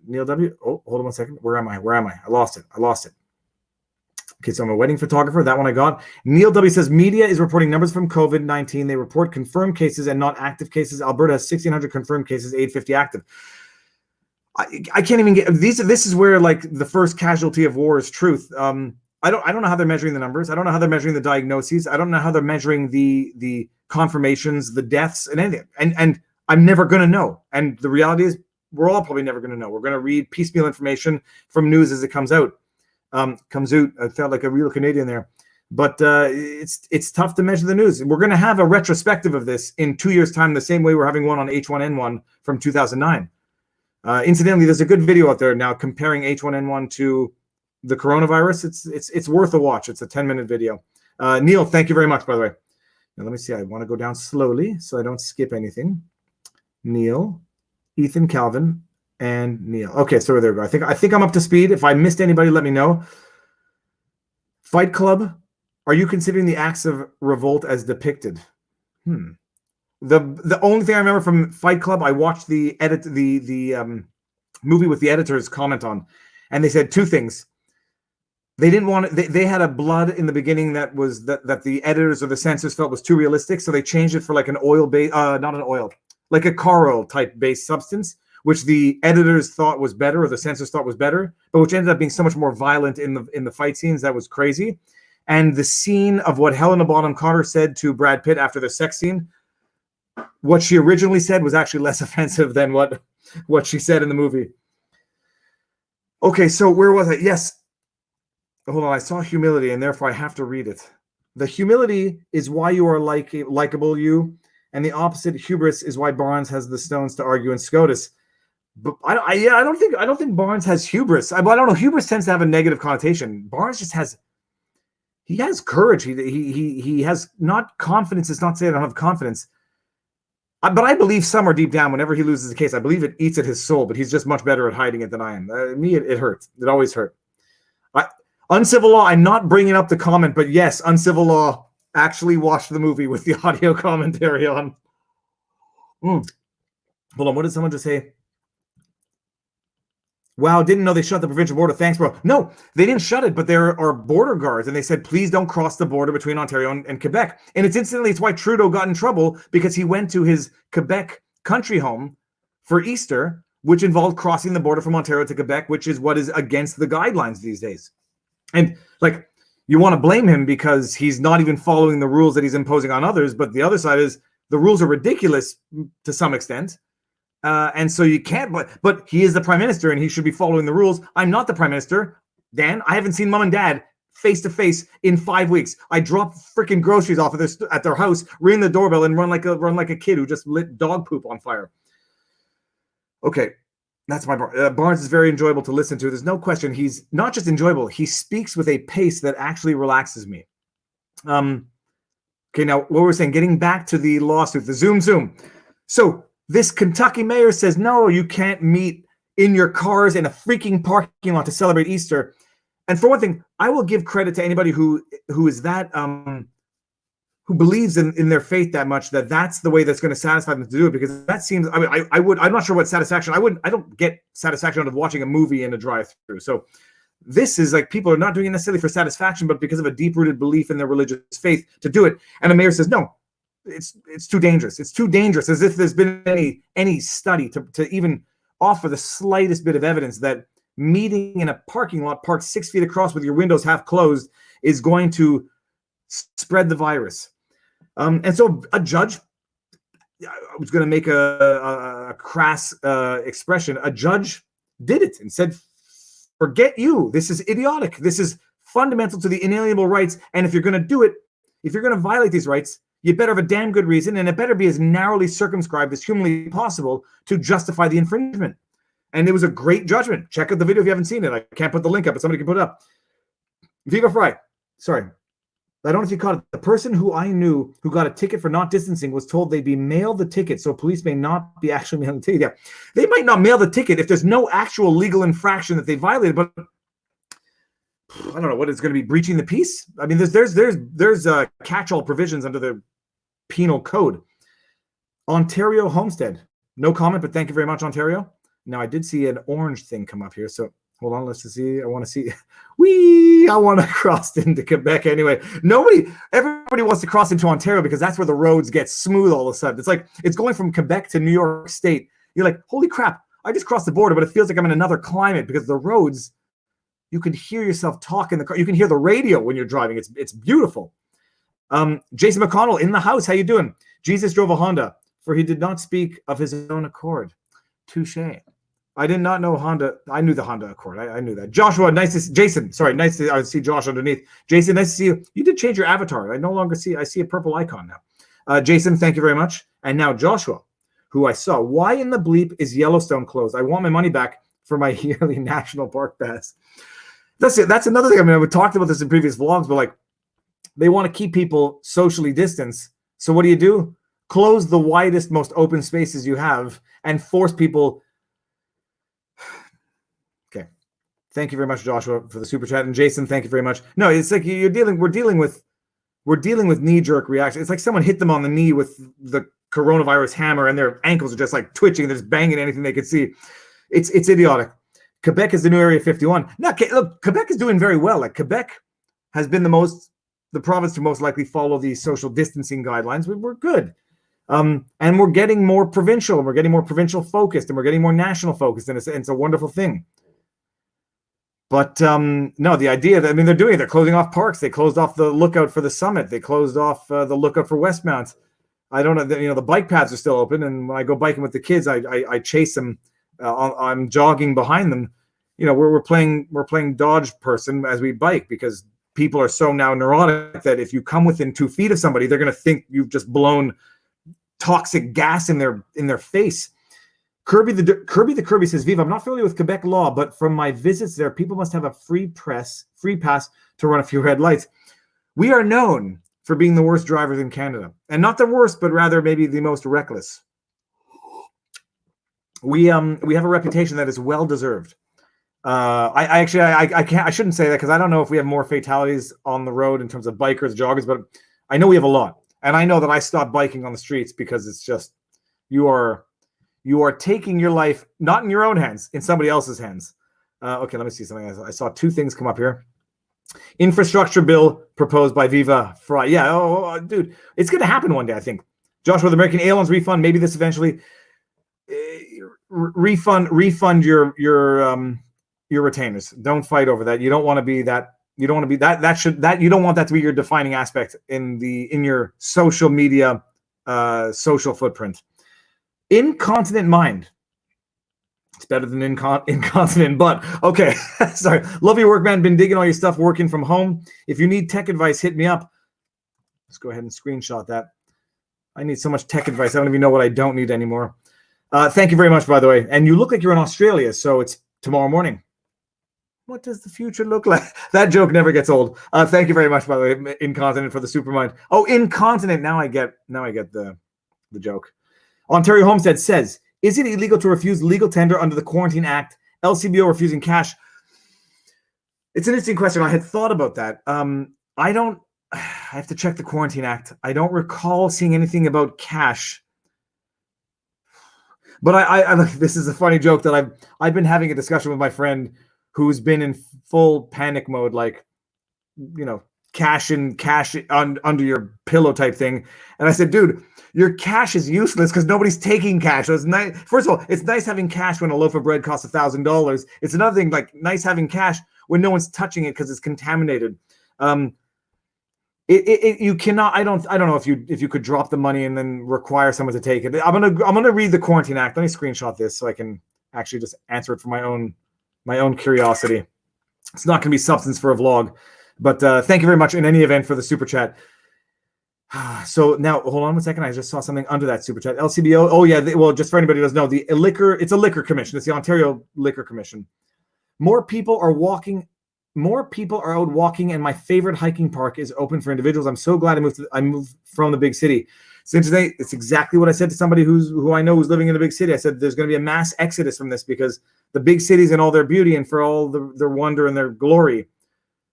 Neil W. Oh, hold on 1 second. Where am I? I lost it. Okay, so I'm a wedding photographer. That one I got. Neil W. says, media is reporting numbers from COVID-19. They report confirmed cases and not active cases. Alberta has 1,600 confirmed cases, 850 active. I can't even get these. This is where like the first casualty of war is truth. I don't know how they're measuring the numbers. I don't know how they're measuring the diagnoses. I don't know how they're measuring the confirmations, the deaths, and anything. And I'm never going to know. And the reality is we're all probably never going to know. We're going to read piecemeal information from news as it comes out. I felt like a real Canadian there. But it's tough to measure the news. We're going to have a retrospective of this in 2 years' time, the same way we're having one on H1N1 from 2009. Incidentally, there's a good video out there now comparing H1N1 to the coronavirus. It's worth a watch. It's a 10-minute video. Neil, thank you very much, by the way. Now, let me see. I want to go down slowly so I don't skip anything. Neil, Ethan, Calvin, and Neil. Okay, so there we go. I think I'm up to speed. If I missed anybody, let me know. Fight Club. Are you considering the acts of revolt as depicted? The only thing I remember from Fight Club, I watched the movie with the editor's comment on, and they said two things. They didn't want it. They had a blood in the beginning that was that the editors or the censors felt was too realistic, so they changed it for like an oil base, not an oil, like a car oil type based substance, which the editors thought was better or the censors thought was better, but which ended up being so much more violent in the fight scenes that was crazy. And the scene of what Helena Bonham Carter said to Brad Pitt after the sex scene, what she originally said was actually less offensive than what she said in the movie. Okay, so where was I? Yes. Hold on, I saw humility, and therefore I have to read it. The humility is why you are likable, you, and the opposite, hubris, is why Barnes has the stones to argue in SCOTUS. But I don't think Barnes has hubris. I don't know. Hubris tends to have a negative connotation. Barnes just has. He has courage. He has not confidence. It's not saying I don't have confidence. But I believe somewhere deep down, whenever he loses a case, I believe it eats at his soul, but he's just much better at hiding it than I am. Me, it hurts. It always hurt. Uncivil Law, I'm not bringing up the comment, but yes, Uncivil Law, actually watched the movie with the audio commentary on. Hold on, what did someone just say? Wow, didn't know they shut the provincial border. Thanks, bro. No, they didn't shut it, but there are border guards, and they said, please don't cross the border between Ontario and Quebec. And it's why Trudeau got in trouble, because he went to his Quebec country home for Easter, which involved crossing the border from Ontario to Quebec, which is what is against the guidelines these days. And like, you want to blame him because he's not even following the rules that he's imposing on others. But the other side is the rules are ridiculous to some extent. And so you can't, but he is the prime minister and he should be following the rules. I'm not the prime minister, Dan. I haven't seen mom and dad face to face in 5 weeks. I drop freaking groceries off of at their house, ring the doorbell, and run like a kid who just lit dog poop on fire. Okay, that's my Barnes is very enjoyable to listen to. There's no question. He's not just enjoyable. He speaks with a pace that actually relaxes me. Okay, now what we're saying, getting back to the lawsuit, the Zoom. So this Kentucky mayor says, no, you can't meet in your cars in a freaking parking lot to celebrate Easter. And for one thing, I will give credit to anybody who is that, who believes in their faith that much, that's the way that's going to satisfy them to do it. Because that seems, I mean, I'm not sure what satisfaction, I don't get satisfaction out of watching a movie in a drive-through. So this is like, people are not doing it necessarily for satisfaction, but because of a deep-rooted belief in their religious faith to do it. And the mayor says, no, it's too dangerous. It's too dangerous, as if there's been any study to even offer the slightest bit of evidence that meeting in a parking lot parked 6 feet across with your windows half closed is going to spread the virus. And so a judge, I was going to make a crass expression, a judge did it and said, forget you. This is idiotic. This is fundamental to the inalienable rights. And if you're going to do it, if you're going to violate these rights, you better have a damn good reason, and it better be as narrowly circumscribed as humanly possible to justify the infringement. And it was a great judgment. Check out the video if you haven't seen it. I can't put the link up, but somebody can put it up. Viva Frei. Sorry. I don't know if you caught it. The person who I knew who got a ticket for not distancing was told they'd be mailed the ticket, so police may not be actually mailing the ticket. Yeah. They might not mail the ticket if there's no actual legal infraction that they violated, but I don't know what it's going to be, breaching the peace. I mean, there's catch-all provisions under the penal code. Ontario homestead, no comment, but thank you very much, Ontario. Now I did see an orange thing come up here, so hold on, let's see. I want to see. I want to cross into Quebec anyway. Everybody wants to cross into Ontario because that's where the roads get smooth all of a sudden. It's like it's going from Quebec to New York State. You're like, holy crap! I just crossed the border, but it feels like I'm in another climate because the roads. You can hear yourself talk in the car. You can hear the radio when you're driving. It's beautiful. Jason McConnell in the house. How you doing? Jesus drove a Honda, for he did not speak of his own accord. Touche. I did not know Honda. I knew the Honda Accord. I knew that. Joshua, nice to see. Jason, sorry, nice to see Josh underneath. Jason, nice to see you. You did change your avatar. I no longer see. I see a purple icon now. Jason, thank you very much. And now Joshua, who I saw. Why in the bleep is Yellowstone closed? I want my money back for my yearly national park pass. That's it. That's another thing. I mean, we talked about this in previous vlogs, but like, they want to keep people socially distanced. So what do? Close the widest, most open spaces you have and force people. Okay. Thank you very much, Joshua, for the super chat. And Jason, thank you very much. No, it's like we're dealing with knee-jerk reaction. It's like someone hit them on the knee with the coronavirus hammer and their ankles are just like twitching. They're just banging anything they could see. It's idiotic. Quebec is the new Area 51. No, look, Quebec is doing very well. Like, Quebec has been the province to most likely follow these social distancing guidelines. We're good. And we're getting more provincial, and we're getting more provincial focused, and we're getting more national focused, and it's a wonderful thing. But no, the idea that, I mean, they're closing off parks. They closed off the lookout for the summit. They closed off the lookout for Westmount. I don't know, the bike paths are still open, and when I go biking with the kids, I chase them. I'm jogging behind them. We're playing dodge person as we bike, because people are so now neurotic that if you come within 2 feet of somebody, they're going to think you've just blown toxic gas in their face. Kirby the Kirby says, Viva, I'm not familiar with Quebec law, but from my visits there, people must have a free pass to run a few red lights. We are known for being the worst drivers in Canada, and not the worst, but rather maybe the most reckless. We have a reputation that is well deserved. I shouldn't say that, because I don't know if we have more fatalities on the road in terms of bikers, joggers, but I know we have a lot. And I know that I stopped biking on the streets because it's just, you are taking your life not in your own hands, in somebody else's hands. Okay, let me see something. I saw 2 things come up here. Infrastructure bill proposed by Viva Frei. Yeah, dude, it's going to happen one day, I think. Joshua, the American Airlines refund, maybe this eventually. Refund your retainers. Don't fight over that. You don't want to be that. You don't want to be that. You don't want that to be your defining aspect in your social media, social footprint. Incontinent mind. It's better than incontinent butt. Okay, sorry. Love your work, man. Been digging all your stuff working from home. If you need tech advice, hit me up. Let's go ahead and screenshot that. I need so much tech advice. I don't even know what I don't need anymore. Thank you very much, by the way. And you look like you're in Australia, so it's tomorrow morning. What does the future look like? That joke never gets old. Thank you very much, by the way, Incontinent, for the supermind. Oh, Incontinent. Now I get the joke. Ontario Homestead says, is it illegal to refuse legal tender under the Quarantine Act? LCBO refusing cash. It's an interesting question. I had thought about that. I have to check the Quarantine Act. I don't recall seeing anything about cash. But I this is a funny joke that I've been having a discussion with my friend who's been in full panic mode, like, cash under your pillow type thing. And I said, dude, your cash is useless because nobody's taking cash. So it's nice. First of all, it's nice having cash when a loaf of bread costs $1,000. It's another thing, like, nice having cash when no one's touching it because it's contaminated. You cannot. I don't know if you could drop the money and then require someone to take it. I'm gonna read the Quarantine Act. Let me screenshot this so I can actually just answer it for my own curiosity. It's not gonna be substance for a vlog, but thank you very much in any event for the super chat. So now hold on 1 second. I just saw something under that super chat. LCBO. Oh yeah. Well, just for anybody who doesn't know, it's a liquor commission. It's the Ontario Liquor Commission. More people are out walking, and my favorite hiking park is open for individuals. I'm so glad I moved from the big city. So today, it's exactly what I said to somebody who I know who's living in a big city. I said there's going to be a mass exodus from this because the big cities and all their beauty and for all their wonder and their glory,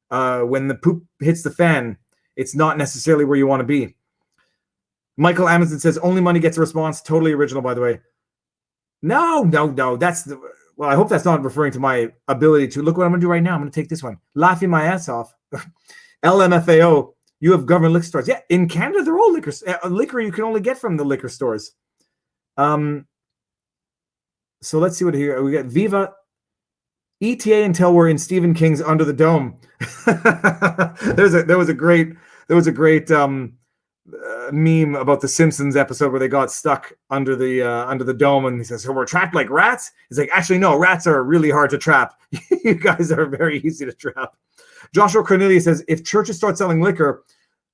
when the poop hits the fan, it's not necessarily where you want to be. Michael Amundsen says only money gets a response. Totally original, by the way. No. Well, I hope that's not referring to my ability to look what I'm going to do right now. I'm going to take this one. Laughing my ass off. LMFAO, you have government liquor stores. Yeah, in Canada, they're all liquor you can only get from the liquor stores. So let's see what here we got. Viva ETA until we're in Stephen King's Under the Dome. there was a great meme about the Simpsons episode where they got stuck under the dome, and he says, "So we're trapped like rats." He's like, "Actually, no, rats are really hard to trap. You guys are very easy to trap." Joshua Cornelius says, "If churches start selling liquor,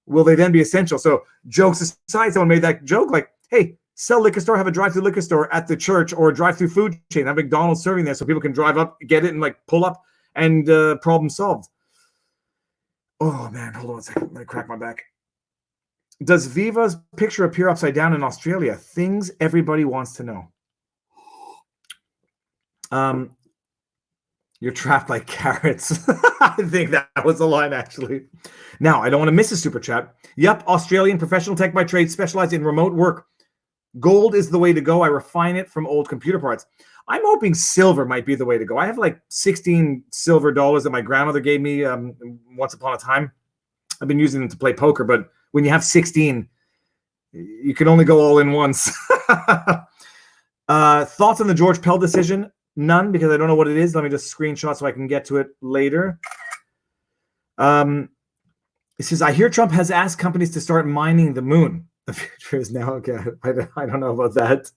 will they then be essential?" So jokes aside, someone made that joke like, "Hey, sell liquor store, have a drive-through liquor store at the church, or a drive-through food chain, have McDonald's serving there so people can drive up, get it, and like pull up, and problem solved." Oh man, hold on a second. Let me crack my back. Does Viva's picture appear upside down in Australia? Things everybody wants to know. You're trapped like carrots. I think that was the line, actually. Now, I don't want to miss a super chat. Yep, Australian professional tech by trade, specialized in remote work. Gold is the way to go. I refine it from old computer parts. I'm hoping silver might be the way to go. I have like 16 silver dollars that my grandmother gave me once upon a time. I've been using them to play poker, but when you have 16, you can only go all in once. Thoughts on the George Pell decision? None, because I don't know what it is. Let me just screenshot so I can get to it later. It says, I hear Trump has asked companies to start mining the moon. The future is now. Okay, I don't know about that.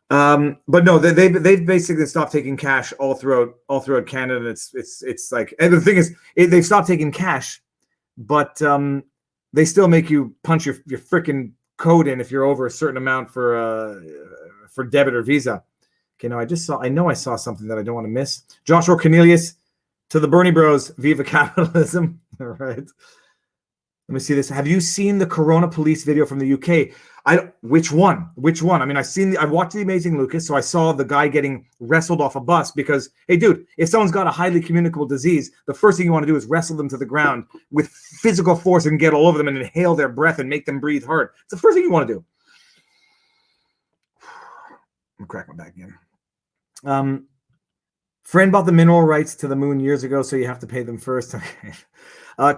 But no, they've basically stopped taking cash all throughout Canada. It's like, and the thing is, they've stopped taking cash, but they still make you punch your freaking code in if you're over a certain amount for debit or Visa. Okay, now I saw something that I don't want to miss. Joshua Cornelius, to the Bernie Bros, viva capitalism. All right. Let me see this. Have you seen the Corona police video from the UK? Which one? I mean, I watched The Amazing Lucas, so I saw the guy getting wrestled off a bus because, hey, dude, if someone's got a highly communicable disease, the first thing you want to do is wrestle them to the ground with physical force and get all over them and inhale their breath and make them breathe hard. It's the first thing you want to do. I'm gonna crack my back again. Friend bought the mineral rights to the moon years ago, so you have to pay them first. Okay.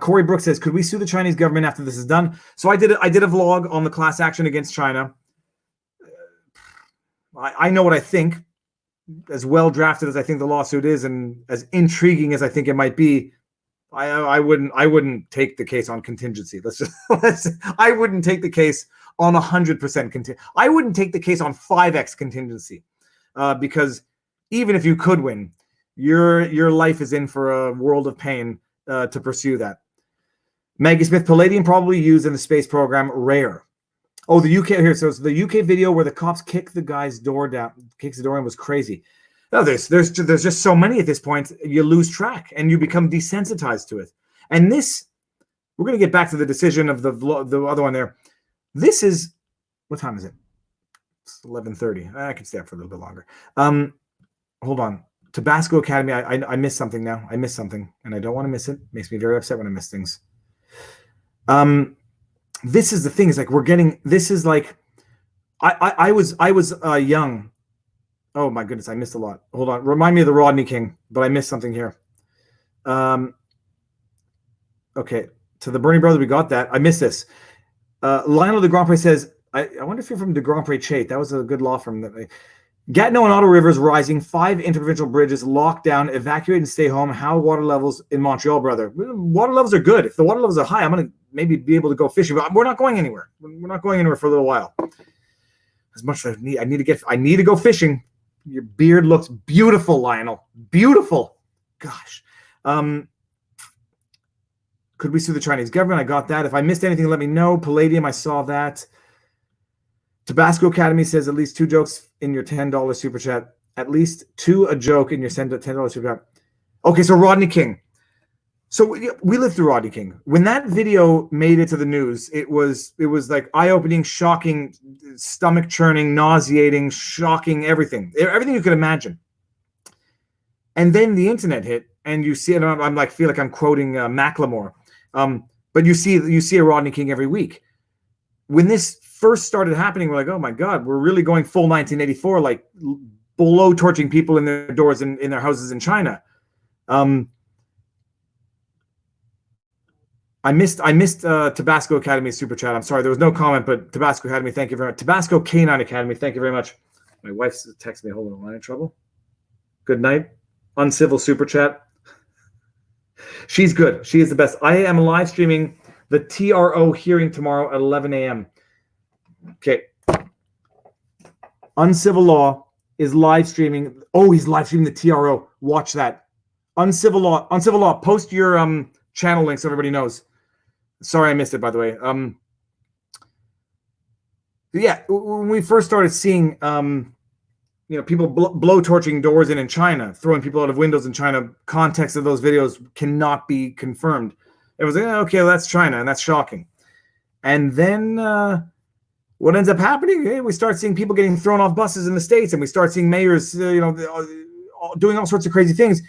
Corey Brooks says, could we sue the Chinese government after this is done? So I did a vlog on the class action against China. I know what I think. As well drafted as I think the lawsuit is, and as intriguing as I think it might be, I wouldn't take the case on contingency. I wouldn't take the case on 100% contingency. I wouldn't take the case on 5x contingency, because even if you could win, your life is in for a world of pain to pursue that. Maggie Smith, palladium probably used in the space program, rare. Oh, the UK here. So it's the UK video where the cops kick the guy's door down, kicks the door in was crazy. No, there's just so many at this point, you lose track and you become desensitized to it. And this, we're going to get back to the decision of the other one there. This is, what time is it? It's 11:30. I can stay up for a little bit longer. Hold on. Tabasco Academy. I missed something now. I missed something, and I don't want to miss it. Makes me very upset when I miss things. This is the thing. Is like we're getting. This is like, I was young. Oh my goodness, I missed a lot. Hold on. Remind me of the Rodney King, but I missed something here. Okay, to the Bernie brother, we got that. I missed this. Lionel de Grand Prix says, I wonder if you're from de Grand Prix Chate. That was a good law firm. Gatineau and Ottawa rivers rising, 5 interprovincial bridges locked down, evacuate and stay home. How water levels in Montreal, brother? Water levels are good. If the water levels are high, I'm going to maybe be able to go fishing, but we're not going anywhere. We're not going anywhere for a little while. As much as I need to go fishing. Your beard looks beautiful, Lionel. Beautiful. Gosh. Could we sue the Chinese government? I got that. If I missed anything, let me know. Palladium, I saw that. Tabasco Academy says at least 2 jokes in your $10 super chat. At least 2 a joke in your $10 super chat. Okay, so Rodney King. So we lived through Rodney King. When that video made it to the news, it was like eye-opening, shocking, stomach-churning, nauseating, shocking, everything you could imagine. And then the internet hit, and you see it. I'm like feel like I'm quoting Macklemore, but you see a Rodney King every week. When this first started happening, we're like, oh my God, we're really going full 1984, like below torching people in their doors in their houses in China. I missed Tabasco Academy super chat. I'm sorry, there was no comment, but Tabasco Academy, thank you very much. Tabasco Canine Academy, thank you very much. My wife's texting me. Hold on, am I in trouble? Good night. Uncivil super chat. She's good. She is the best. I am live streaming The TRO hearing tomorrow at 11 a.m. Okay. Uncivil Law is live streaming. Oh, he's live streaming the TRO. Watch that. Uncivil Law. Post your channel link so everybody knows. Sorry, I missed it, by the way. Yeah, when we first started seeing, people blow torching doors in China, throwing people out of windows in China, context of those videos cannot be confirmed. It was like, okay, well, that's China, and that's shocking. And then what ends up happening? We start seeing people getting thrown off buses in the States, and we start seeing mayors, doing all sorts of crazy things.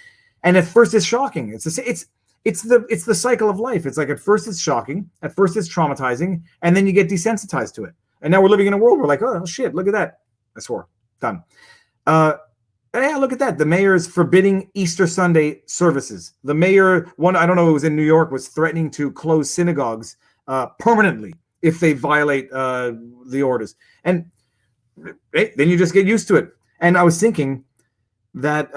And at first, it's shocking. It's the cycle of life. It's like at first it's shocking, at first it's traumatizing, and then you get desensitized to it. And now we're living in a world where like, oh shit, look at that. I swore. Done. Yeah, look at that. The mayor is forbidding Easter Sunday services. The mayor, I don't know, it was in New York, was threatening to close synagogues permanently if they violate the orders. And then you just get used to it. And I was thinking that,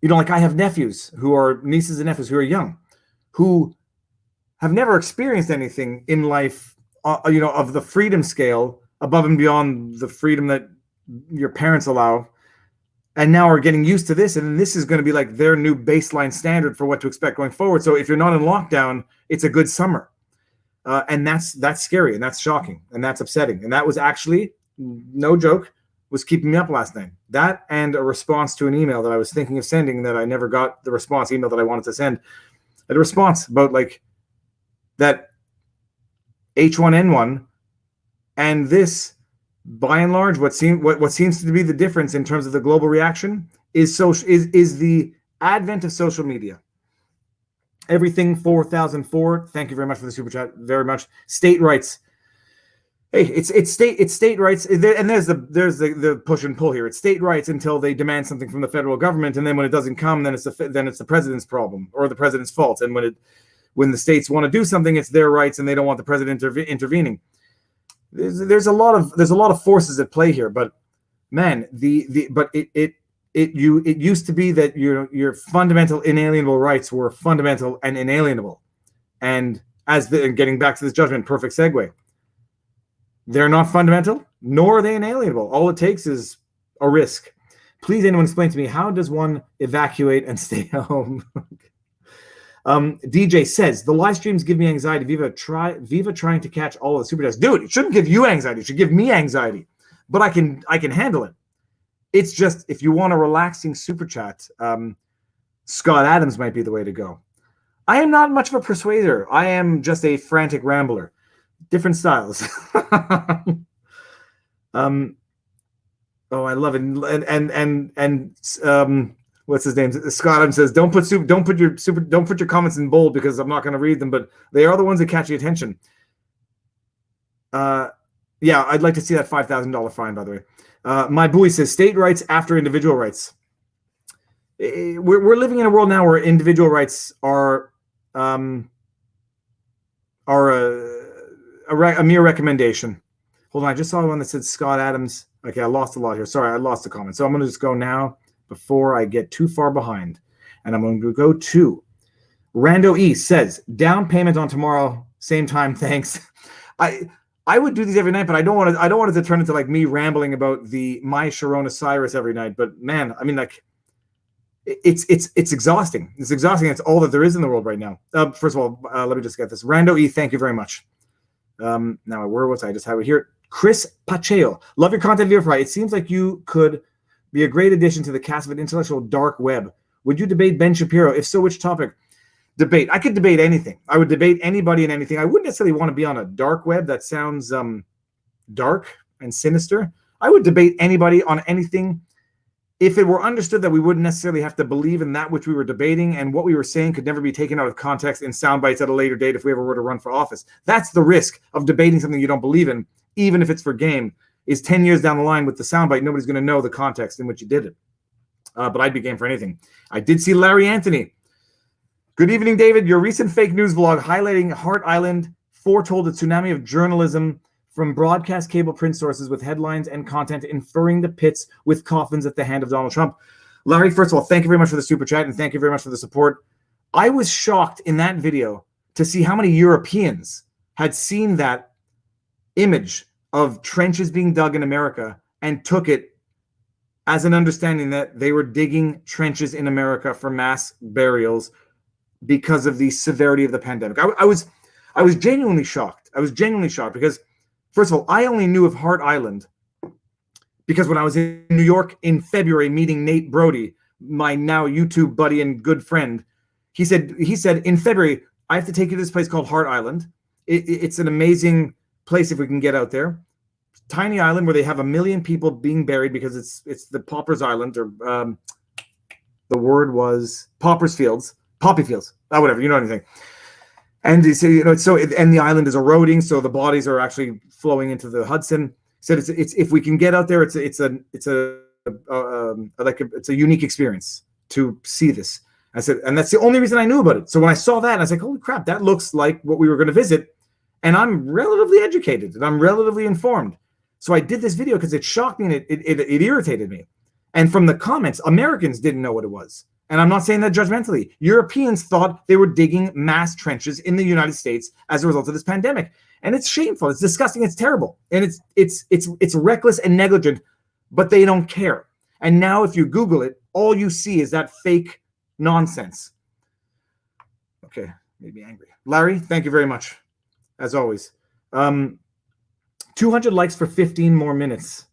like I have nieces and nephews who are young, who have never experienced anything in life, of the freedom scale above and beyond the freedom that your parents allow, and now are getting used to this, and this is going to be like their new baseline standard for what to expect going forward. So if you're not in lockdown, it's a good summer, and that's scary, and that's shocking, and that's upsetting, and that was actually, no joke, was keeping me up last night. That and a response to an email that I was thinking of sending that I never got the response email that I wanted to send. A response about like that H1N1, and this, by and large, what seems to be the difference in terms of the global reaction is the advent of social media. Everything 4004. Thank you very much for the super chat. Very much. State rights. Hey, it's state rights, and there's the push and pull here. It's state rights until they demand something from the federal government, and then when it doesn't come, then it's the president's problem or the president's fault. And when the states want to do something, it's their rights, and they don't want the president intervening. There's a lot of forces at play here, but man, it used to be that your fundamental inalienable rights were fundamental and inalienable, and getting back to this judgment, perfect segue. They're not fundamental, nor are they inalienable. All it takes is a risk. Please, anyone explain to me, how does one evacuate and stay home? DJ says, the live streams give me anxiety. Viva trying to catch all of the super chats. Dude, it shouldn't give you anxiety. It should give me anxiety. But I can handle it. It's just, if you want a relaxing super chat, Scott Adams might be the way to go. I am not much of a persuader. I am just a frantic rambler. Different styles. Oh, I love it. And what's his name? Scott Adams says, don't put your comments in bold because I'm not going to read them, but they are the ones that catch the attention. Yeah, I'd like to see that $5,000 fine, by the way. My boy says state rights after individual rights. We're living in a world now where individual rights are a mere recommendation. Hold on, I just saw one that said Scott Adams. Okay, I lost a lot here. Sorry, I lost the comment. So I'm going to just go now before I get too far behind. And I'm going to go to Rando E says, down payment on tomorrow, same time, thanks. I would do these every night, but I don't want it to turn into like me rambling about my Sharona Cyrus every night. But man, I mean, like, it's exhausting. It's exhausting. It's all that there is in the world right now. First of all, let me just get this. Rando E, thank you very much. Now, where was I? Just have it here. Chris Pacheco, love your content, viva Frei. It seems like you could be a great addition to the cast of an intellectual dark web. Would you debate Ben Shapiro? If so, which topic? Debate. I could debate anything. I would debate anybody and anything. I wouldn't necessarily want to be on a dark web. That sounds dark and sinister. I would debate anybody on anything if it were understood that we wouldn't necessarily have to believe in that which we were debating, and what we were saying could never be taken out of context in sound bites at a later date if we ever were to run for office. That's the risk of debating something you don't believe in, even if it's for game, is 10 years down the line with the soundbite, nobody's going to know the context in which you did it. But I'd be game for anything. I did see Larry Anthony. Good evening, David. Your recent fake news vlog highlighting Hart Island foretold a tsunami of journalism from broadcast cable print sources with headlines and content inferring the pits with coffins at the hand of Donald Trump. Larry, first of all, thank you very much for the super chat, and thank you very much for the support. I was shocked in that video to see how many Europeans had seen that image of trenches being dug in America and took it as an understanding that they were digging trenches in America for mass burials because of the severity of the pandemic. I was genuinely shocked. I was genuinely shocked because, first of all, I only knew of Hart Island because when I was in New York in February meeting Nate Brody, my now YouTube buddy and good friend, he said in February, I have to take you to this place called Hart Island. It's an amazing place if we can get out there. Tiny island where they have 1 million people being buried because it's the Paupers Island, or the word was Paupers Fields, Poppy Fields, whatever, you know anything. And he said, and the island is eroding, so the bodies are actually flowing into the Hudson. He said it's if we can get out there, it's a unique experience to see this. I said, and that's the only reason I knew about it. So when I saw that, I was like, holy crap, that looks like what we were going to visit. And I'm relatively educated and I'm relatively informed. So I did this video because it shocked me and it irritated me. And from the comments, Americans didn't know what it was. And I'm not saying that judgmentally. Europeans thought they were digging mass trenches in the United States as a result of this pandemic. And it's shameful. It's disgusting. It's terrible. And it's reckless and negligent, but they don't care. And now if you Google it, all you see is that fake nonsense. Okay, made me angry. Larry, thank you very much, as always. 200 likes for 15 more minutes.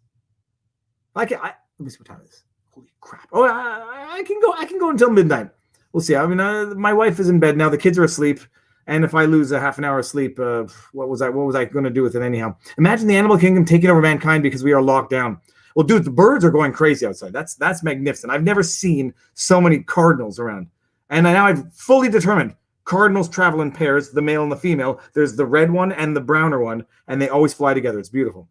Let me see what time it is. Holy crap! Oh, I can go until midnight. We'll see. I mean, my wife is in bed now. The kids are asleep, and if I lose a half an hour of sleep, what was I going to do with it anyhow? Imagine the animal kingdom taking over mankind because we are locked down. Well, dude, the birds are going crazy outside. That's magnificent. I've never seen so many cardinals around, and now I've fully determined cardinals travel in pairs, the male and the female. There's the red one and the browner one, and they always fly together. It's beautiful.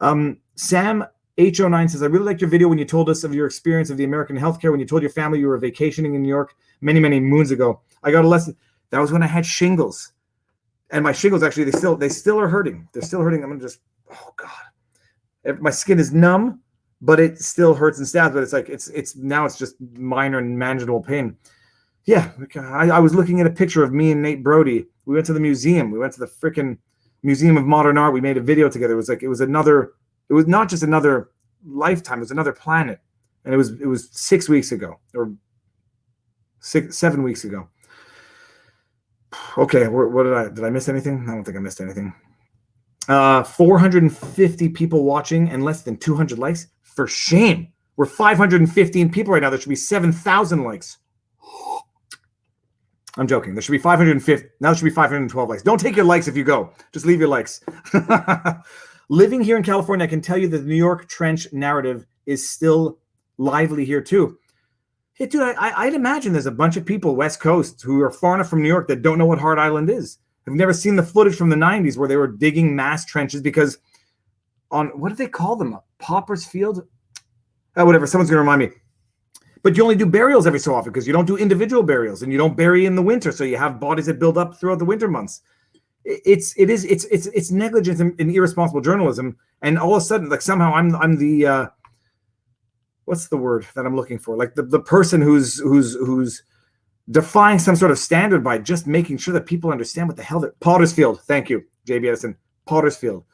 Sam H09 says, I really liked your video when you told us of your experience of the American healthcare, when you told your family you were vacationing in New York many, many moons ago. I got a lesson. That was when I had shingles. And my shingles, actually, they still are hurting. They're still hurting. I'm going to just, oh, God. My skin is numb, but it still hurts and stabs. But it's like, now it's just minor and manageable pain. Yeah, I was looking at a picture of me and Nate Brody. We went to the museum. We went to the freaking Museum of Modern Art. We made a video together. It was not just another lifetime. It was another planet. And it was 6 weeks ago, or 7 weeks ago. Okay, did I miss anything? I don't think I missed anything. 450 people watching and less than 200 likes. For shame. We're 515 people right now. There should be 7,000 likes. I'm joking. There should be 550. Now there should be 512 likes. Don't take your likes if you go. Just leave your likes. Living here in California, I can tell you that the New York trench narrative is still lively here too. Hey, dude, I'd imagine there's a bunch of people West Coast who are far enough from New York that don't know what Hart Island is. Have never seen the footage from the 90s where they were digging mass trenches because on, what do they call them? Paupers Field? Whatever. Someone's going to remind me. But you only do burials every so often because you don't do individual burials and you don't bury in the winter. So you have bodies that build up throughout the winter months. It's negligence and irresponsible journalism. And all of a sudden, like somehow I'm the, what's the word that I'm looking for? Like the person who's defying some sort of standard by just making sure that people understand what the hell that Potter's Field. Thank you, JB Edison. Potter's Field.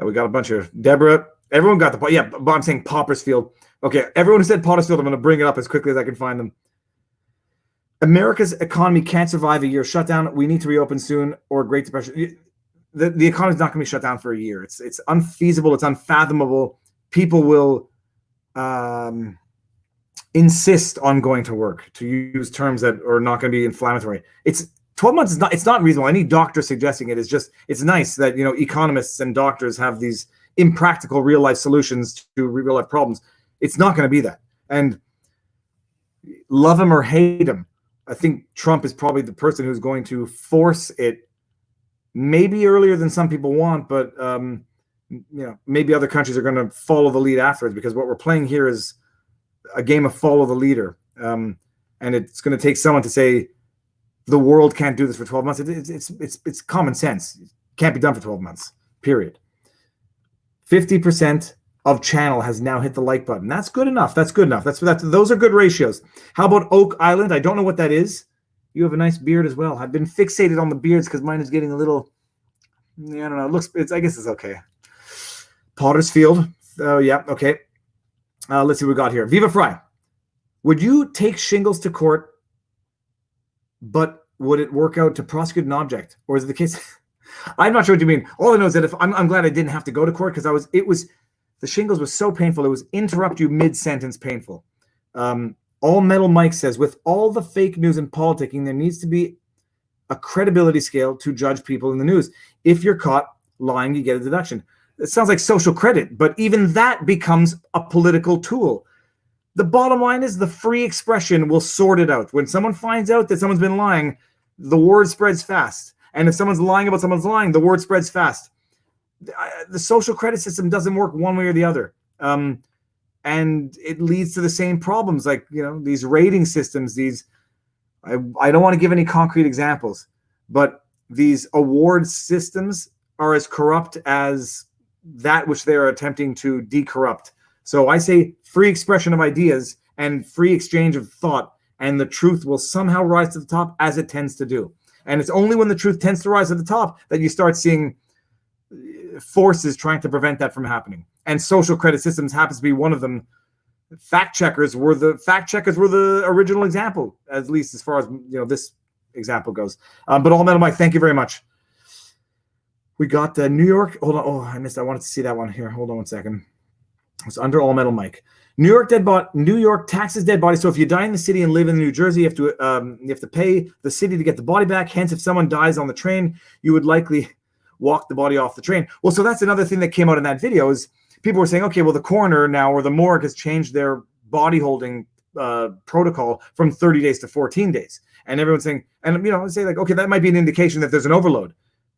We got a bunch of Deborah. Everyone got the, yeah, but I'm saying Potter's Field. Okay, everyone who said Potter's Field, I'm going to bring it up as quickly as I can find them. America's economy can't survive a year shutdown. We need to reopen soon, or Great Depression. The economy's not going to be shut down for a year. It's unfeasible. It's unfathomable. People will insist on going to work, to use terms that are not going to be inflammatory. It's 12 months is not, it's not reasonable. Any doctor suggesting it is just, it's nice that, economists and doctors have these impractical real life solutions to real life problems. It's not going to be that. And love him or hate him, I think Trump is probably the person who's going to force it maybe earlier than some people want, but maybe other countries are going to follow the lead afterwards, because what we're playing here is a game of follow the leader. And it's going to take someone to say the world can't do this for 12 months. It's common sense. It can't be done for 12 months, period. 50% of channel has now hit the like button. That's good enough. That's good enough. Those are good ratios. How about Oak Island? I don't know what that is. You have a nice beard as well. I've been fixated on the beards because mine is getting a little, I don't know. I guess it's okay. Pottersfield. Oh, yeah. Okay. Let's see what we got here. Viva Frei. Would you take shingles to court, but would it work out to prosecute an object? Or is it the case? I'm not sure what you mean. All I know is that if I'm glad I didn't have to go to court because the shingles was so painful. It was interrupt you mid-sentence painful. All Metal Mike says, with all the fake news and politicking, there needs to be a credibility scale to judge people in the news. If you're caught lying, you get a deduction. It sounds like social credit, but even that becomes a political tool. The bottom line is the free expression will sort it out. When someone finds out that someone's been lying, the word spreads fast. And if someone's lying about someone's lying, the word spreads fast. The social credit system doesn't work one way or the other. And it leads to the same problems, like, these rating systems, I don't want to give any concrete examples, but these award systems are as corrupt as that which they're attempting to decorrupt. So I say free expression of ideas and free exchange of thought, and the truth will somehow rise to the top, as it tends to do. And it's only when the truth tends to rise to the top that you start seeing forces trying to prevent that from happening. And social credit systems happens to be one of them. Fact checkers were the original example, at least as far as this example goes. But all metal Mike, thank you very much. We got New York. Hold on. Oh, I missed. I wanted to see that one here. Hold on one second. It's under all metal Mike. New York taxes dead bodies. So if you die in the city and live in New Jersey, you have to pay the city to get the body back. Hence, if someone dies on the train, you would likely walk the body off the train. Well, so that's another thing that came out in that video is people were saying, okay, well, the coroner now or the morgue has changed their body holding protocol from 30 days to 14 days. And everyone's saying, and say like, okay, that might be an indication that there's an overload.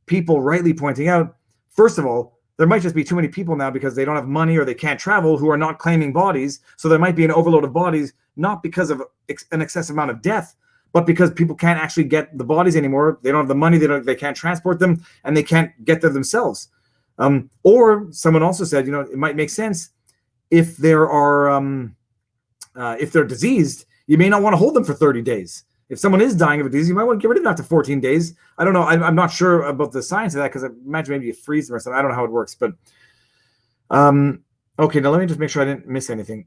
People rightly pointing out, first of all, there might just be too many people now because they don't have money or they can't travel who are not claiming bodies. So there might be an overload of bodies, not because of an excessive amount of death, but because people can't actually get the bodies anymore. They don't have the money. They can't transport them, and they can't get them themselves. Or someone also said, it might make sense if they're diseased, you may not want to hold them for 30 days. If someone is dying of a disease, you might want to get rid of them after 14 days. I don't know. I'm not sure about the science of that because I imagine maybe you freeze them or something. I don't know how it works, but okay. Now let me just make sure I didn't miss anything.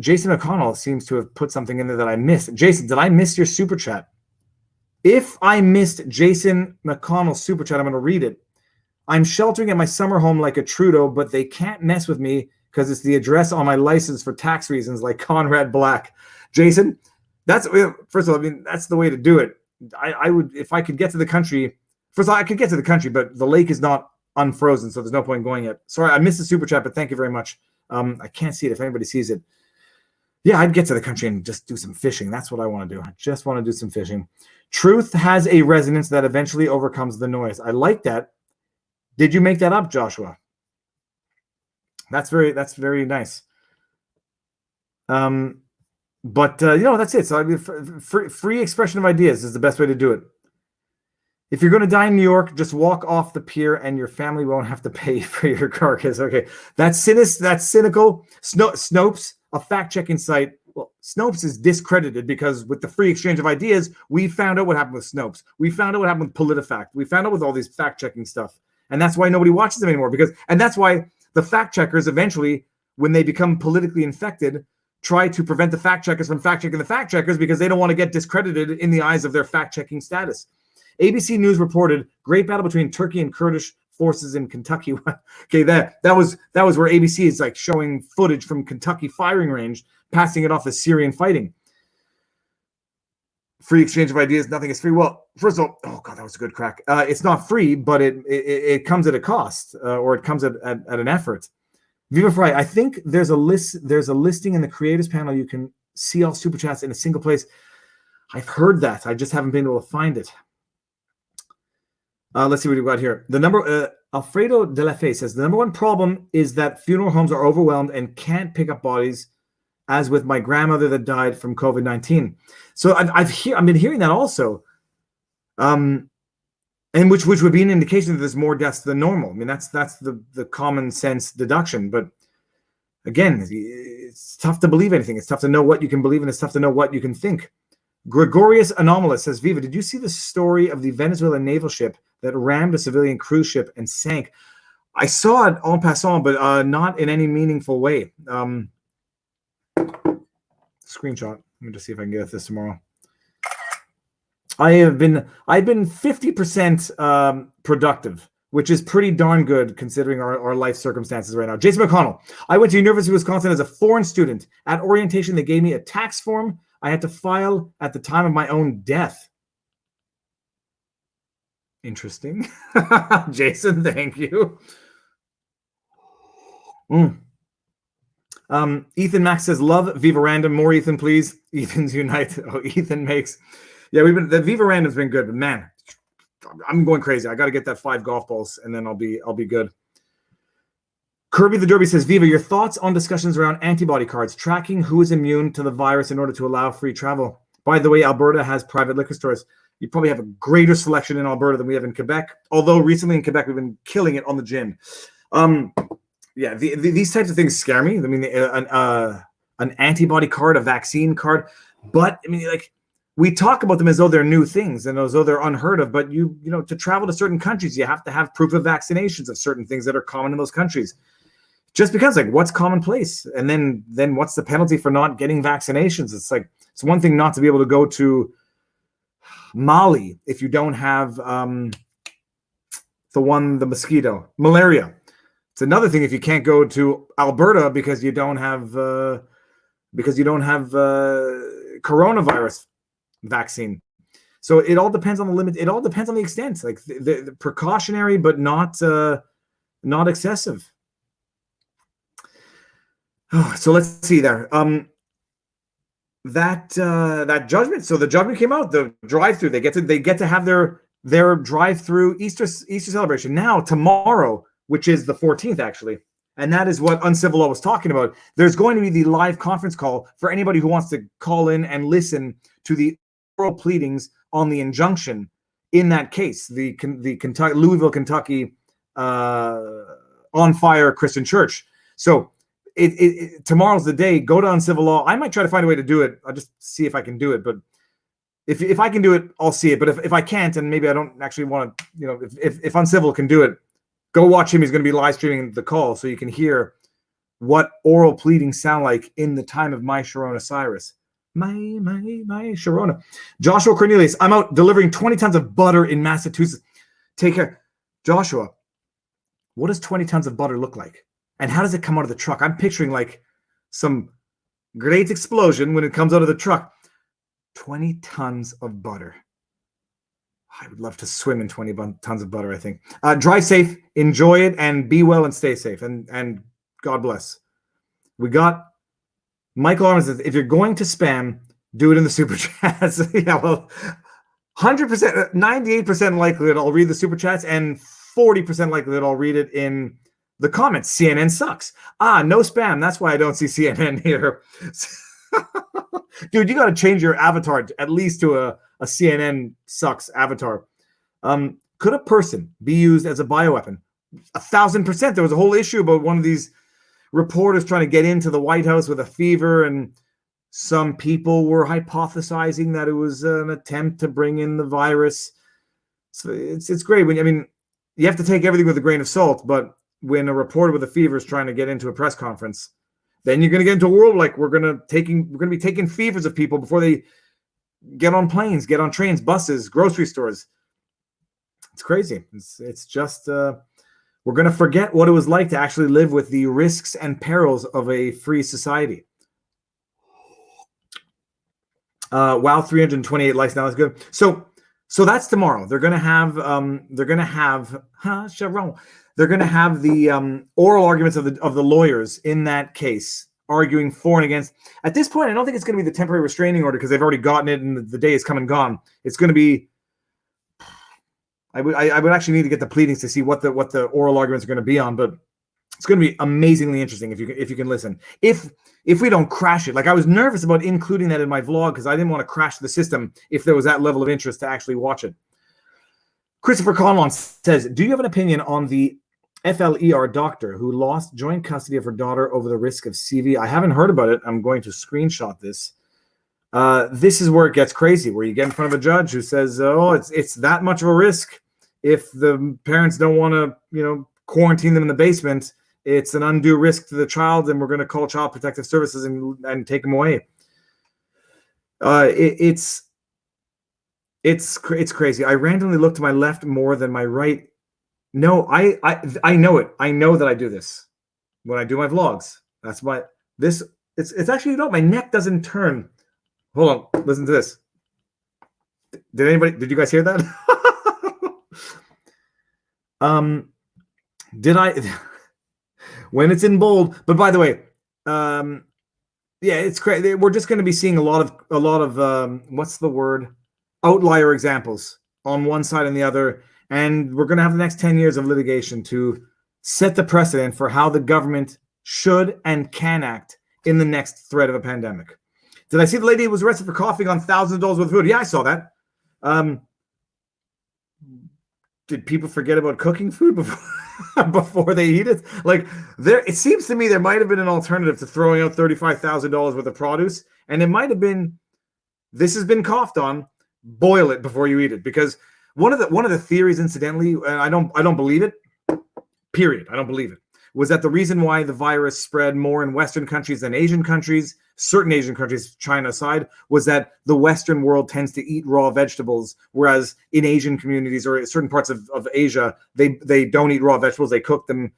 Jason O'Connell seems to have put something in there that I missed. Jason, did I miss your super chat? If I missed Jason McConnell's super chat, I'm going to read it. I'm sheltering at my summer home like a Trudeau, but they can't mess with me because it's the address on my license for tax reasons, like Conrad Black. Jason, first of all, that's the way to do it. I would, if I could get to the country. First of all, I could get to the country, but the lake is not unfrozen, so there's no point going yet. Sorry, I missed the super chat, but thank you very much. I can't see it if anybody sees it. Yeah, I'd get to the country and just do some fishing. That's what I want to do. I just want to do some fishing. Truth has a resonance that eventually overcomes the noise. I like that. Did you make that up, Joshua? That's very nice. But that's it. So I mean, free expression of ideas is the best way to do it. If you're going to die in New York, just walk off the pier and your family won't have to pay for your carcass. Okay, that's cynical. Snopes, a fact-checking site. Well, Snopes is discredited because with the free exchange of ideas, we found out what happened with Snopes. We found out what happened with PolitiFact. We found out with all these fact-checking stuff. And that's why nobody watches them anymore. And that's why the fact-checkers eventually, when they become politically infected, try to prevent the fact-checkers from fact-checking the fact-checkers because they don't want to get discredited in the eyes of their fact-checking status. ABC News reported great battle between Turkey and Kurdish forces in Kentucky. Okay, that was where ABC is like showing footage from Kentucky firing range, passing it off as Syrian fighting. Free exchange of ideas, nothing is free. Well, first of all, oh god, that was a good crack. It's not free, but it comes at a cost, or it comes at an effort. Viva Frei, I think there's a listing in the creators panel. You can see all super chats in a single place. I've heard that. I just haven't been able to find it. Let's see what we've got here. The number Alfredo de la Fe says the number one problem is that funeral homes are overwhelmed and can't pick up bodies, as with my grandmother that died from COVID-19. So I've been hearing that also, and which would be an indication that there's more deaths than normal. I mean that's the common sense deduction. But again, it's tough to believe anything. It's tough to know what you can believe, and it's tough to know what you can think. Gregorius Anomalous says, Viva, did you see the story of the Venezuelan naval ship that rammed a civilian cruise ship and sank? I saw it en passant, but not in any meaningful way. Screenshot. Let me just see if I can get this tomorrow. I've been 50% productive, which is pretty darn good considering our life circumstances right now. Jason McConnell, I went to University of Wisconsin as a foreign student. At orientation, they gave me a tax form I had to file at the time of my own death. Interesting. Jason, thank you. Ethan Max says, love Viva Random. More Ethan, please. Ethan's Unite. Oh, Ethan makes... Yeah, the Viva Random's been good, but man, I'm going crazy. I got to get that 5 golf balls, and then I'll be good. Kirby the Derby says, Viva, your thoughts on discussions around antibody cards, tracking who is immune to the virus in order to allow free travel. By the way, Alberta has private liquor stores. You probably have a greater selection in Alberta than we have in Quebec, although recently in Quebec, we've been killing it on the gin. Yeah, these types of things scare me. I mean, an antibody card, a vaccine card, but I mean, like, we talk about them as though they're new things and as though they're unheard of. But you know, to travel to certain countries, you have to have proof of vaccinations of certain things that are common in those countries. Just because, like, what's commonplace, and then what's the penalty for not getting vaccinations? It's like, it's one thing not to be able to go to Mali if you don't have the mosquito, malaria. It's another thing if you can't go to Alberta because you don't have coronavirus vaccine. So it all depends on the limit. It all depends on the extent, like the precautionary, but not excessive. So let's see there. That judgment. So the judgment came out. The drive-through. They get to have their drive-through Easter celebration now tomorrow, which is the 14th actually. And that is what Uncivil Law was talking about. There's going to be the live conference call for anybody who wants to call in and listen to the oral pleadings on the injunction in that case, the Louisville, Kentucky on fire Christian church. So tomorrow's the day. Go to Uncivil Law. I might try to find a way to do it. I'll just see if I can do it. But if I can do it, I'll see it. But if I can't, and maybe I don't actually want to, you know, if Uncivil can do it, go watch him. He's going to be live streaming the call so you can hear what oral pleadings sound like in the time of my Sharona Cyrus. My Sharona. Joshua Cornelius, I'm out delivering 20 tons of butter in Massachusetts. Take care. Joshua, what does 20 tons of butter look like? And how does it come out of the truck? I'm picturing like some great explosion when it comes out of the truck. 20 tons of butter. I would love to swim in 20 tons of butter, I think. Drive safe, enjoy it, and be well and stay safe. And God bless. We got Michael Arms says, if you're going to spam, do it in the super chats. Yeah, well, 100%, 98% likely that I'll read the super chats, and 40% likely that I'll read it in the comments. CNN sucks. No spam. That's why I don't see CNN here. Dude, you got to change your avatar at least to a CNN sucks avatar. Could a person be used as a bioweapon? 1,000%. There was a whole issue about one of these reporters trying to get into the White House with a fever, and some people were hypothesizing that it was an attempt to bring in the virus. So it's great when, I mean, you have to take everything with a grain of salt, but when a reporter with a fever is trying to get into a press conference, then you're going to get into a world like we're going to be taking fevers of people before they get on planes, get on trains, buses, grocery stores. It's crazy. It's just we're going to forget what it was like to actually live with the risks and perils of a free society. Wow, 328 likes now. That's good. So that's tomorrow. They're going to have Sharon. They're going to have the oral arguments of the lawyers in that case, arguing for and against. At this point, I don't think it's going to be the temporary restraining order because they've already gotten it and the day is come and gone. It's going to be. I would actually need to get the pleadings to see what the oral arguments are going to be on, but it's going to be amazingly interesting if you can listen. If we don't crash it, like I was nervous about including that in my vlog because I didn't want to crash the system if there was that level of interest to actually watch it. Christopher Conlon says, do you have an opinion on the FLER doctor who lost joint custody of her daughter over the risk of CV? I haven't heard about it. I'm going to screenshot this. This is where it gets crazy, where you get in front of a judge who says, "Oh, it's that much of a risk if the parents don't want to, quarantine them in the basement. It's an undue risk to the child, and we're going to call Child Protective Services and take them away." It's crazy. I randomly look to my left more than my right. No, I know it. I know that I do this when I do my vlogs. That's why it's actually, my neck doesn't turn. Hold on, listen to this. Did you guys hear that? Did I? When it's in bold. But by the way, yeah, it's crazy. We're just going to be seeing a lot of what's the word? Outlier examples on one side and the other, and we're going to have the next 10 years of litigation to set the precedent for how the government should and can act in the next threat of a pandemic. Did I see the lady who was arrested for coughing on thousands of dollars worth of food? Yeah, I saw that. Did people forget about cooking food before they eat it? Like, it seems to me there might have been an alternative to throwing out $35,000 worth of produce, and it might have been, this has been coughed on, boil it before you eat it. Because one of the theories, incidentally, and I don't believe it, period, I don't believe it, was that the reason why the virus spread more in Western countries than Asian countries, certain Asian countries, China aside, was that the Western world tends to eat raw vegetables, whereas in Asian communities or certain parts of Asia, they don't eat raw vegetables, they cook them.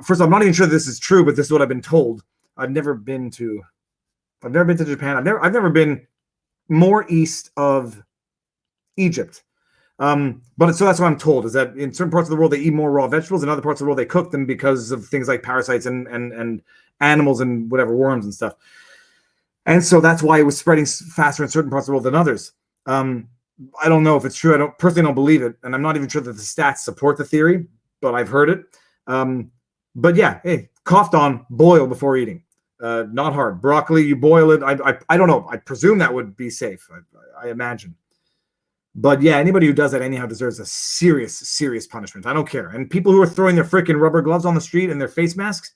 First of all, I'm not even sure this is true, but this is what I've been told. I've never been to Japan. I've never been more east of Egypt. But so that's what I'm told, is that in certain parts of the world they eat more raw vegetables, in other parts of the world they cook them because of things like parasites and animals and whatever, worms and stuff. And so that's why it was spreading faster in certain parts of the world than others. I don't know if it's true. I personally don't believe it, and I'm not even sure that the stats support the theory, but I've heard it. But yeah, hey, coughed on, boil before eating. Not hard. Broccoli, you boil it. I don't know. I presume that would be safe. I imagine. But yeah, anybody who does that anyhow deserves a serious, serious punishment. I don't care. And people who are throwing their freaking rubber gloves on the street and their face masks,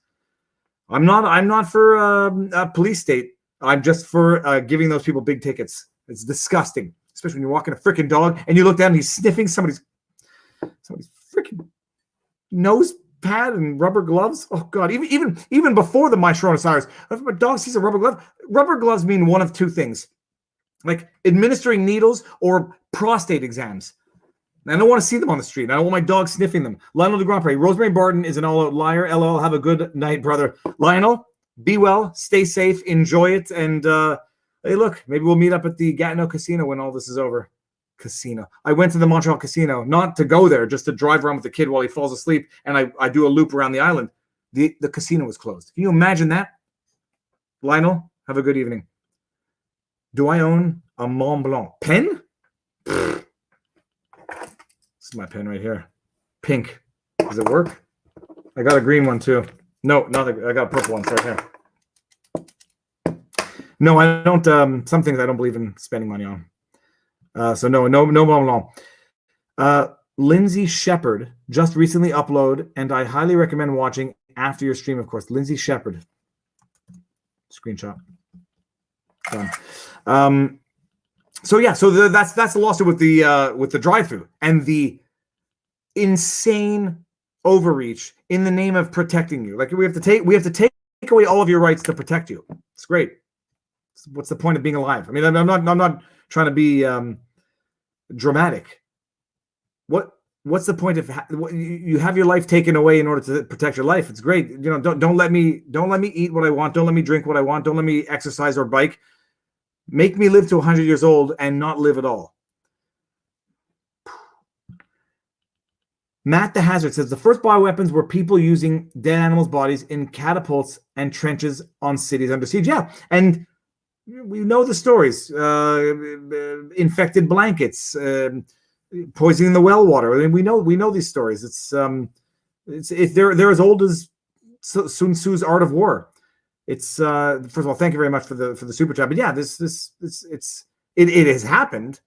I'm not for a police state. I'm just for giving those people big tickets. It's disgusting, especially when you're walking a freaking dog and you look down and he's sniffing somebody's freaking nose pad and rubber gloves. Oh God! Even before the My Coronavirus, if a dog sees a rubber gloves mean one of two things. Like administering needles or prostate exams. And I don't want to see them on the street. I don't want my dog sniffing them. Lionel de Grandpré. Rosemary Barton is an all-out liar. LOL. Have a good night, brother. Lionel, be well. Stay safe. Enjoy it. And hey, look, maybe we'll meet up at the Gatineau Casino when all this is over. Casino. I went to the Montreal Casino, not to go there, just to drive around with the kid while he falls asleep. And I do a loop around the island. The casino was closed. Can you imagine that? Lionel, have a good evening. Do I own a Mont Blanc pen? This is my pen right here. Pink. Does it work? I got a green one too. No, I got a purple one. Right here. No, I don't. Some things I don't believe in spending money on. So no Mont Blanc. Lindsay Shepherd just recently uploaded, and I highly recommend watching after your stream, of course. Lindsay Shepherd. Screenshot. Done. So yeah, so that's the lawsuit with the drive-through and the insane overreach in the name of protecting you. Like we have to take away all of your rights to protect you. It's great. What's the point of being alive? I mean, I'm not trying to be dramatic. What's the point of you have your life taken away in order to protect your life? It's great. You know, don't let me eat what I want. Don't let me drink what I want. Don't let me exercise or bike. Make me live to 100 years old and not live at all. Matt the Hazard says the first bioweapons were people using dead animals' bodies in catapults and trenches on cities under siege. Yeah, and we know the stories. Infected blankets, poisoning the well water. I mean, we know these stories. They're as old as Sun Tzu's Art of War. It's first of all, thank you very much for the super chat. But yeah, it has happened.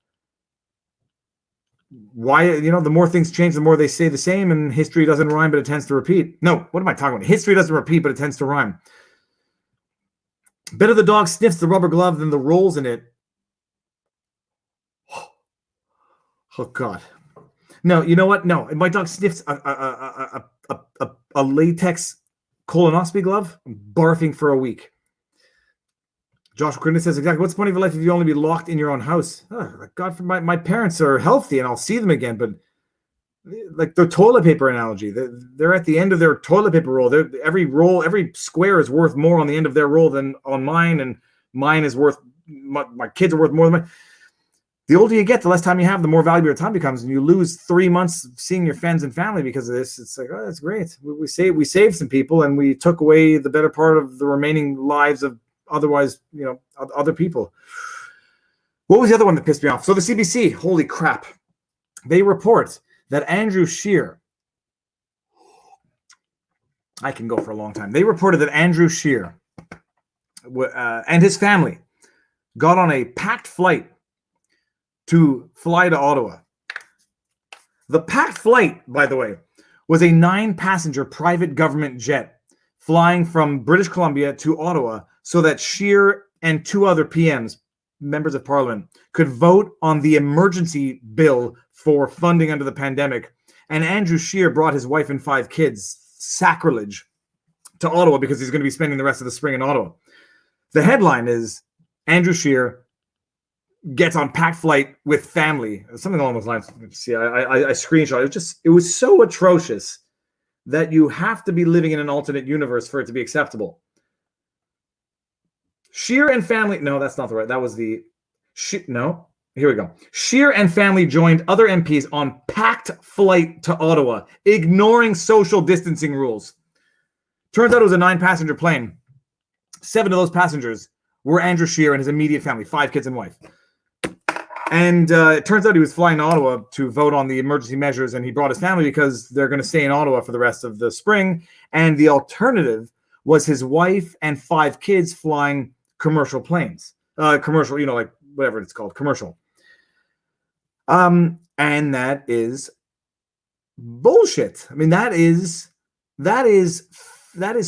Why, the more things change, the more they stay the same, and history doesn't rhyme, but it tends to repeat. No, what am I talking about? History doesn't repeat, but it tends to rhyme. Better the dog sniffs the rubber glove than the rolls in it. Oh, God. No, you know what? No, my dog sniffs a latex colonoscopy glove. I'm barfing for a week. Josh Quinn says, exactly, what's the point of your life if you only be locked in your own house? Oh, God, for my parents are healthy and I'll see them again, but like the toilet paper analogy, they're at the end of their toilet paper roll. Every square is worth more on the end of their roll than on mine, and mine is worth, my kids are worth more than mine. The older you get, the less time you have, the more valuable your time becomes, and you lose 3 months seeing your friends and family because of this. It's like, oh, that's great. We saved some people, and we took away the better part of the remaining lives of otherwise, other people. What was the other one that pissed me off? So the CBC, holy crap, they report that Andrew Scheer, I can go for a long time. They reported that Andrew Scheer and his family got on a packed flight to fly to Ottawa. The packed flight, by the way, was a 9-passenger private government jet flying from British Columbia to Ottawa so that Scheer and 2 other PMs, members of parliament, could vote on the emergency bill for funding under the pandemic. And Andrew Scheer brought his wife and 5 kids, sacrilege, to Ottawa because he's going to be spending the rest of the spring in Ottawa. The headline is Andrew Scheer gets on packed flight with family, something along those lines. See, I screenshot it. It was so atrocious that you have to be living in an alternate universe for it to be acceptable. Scheer and family. No, that's not the right. That was the. No, here we go. Scheer and family joined other MPs on packed flight to Ottawa, ignoring social distancing rules. Turns out it was a 9-passenger plane. 7 of those passengers were Andrew Scheer and his immediate family, 5 kids and wife. And it turns out he was flying to Ottawa to vote on the emergency measures, and he brought his family because they're going to stay in Ottawa for the rest of the spring. And the alternative was his wife and 5 kids flying commercial planes. Commercial, like whatever it's called, commercial. And that is bullshit. I mean, that is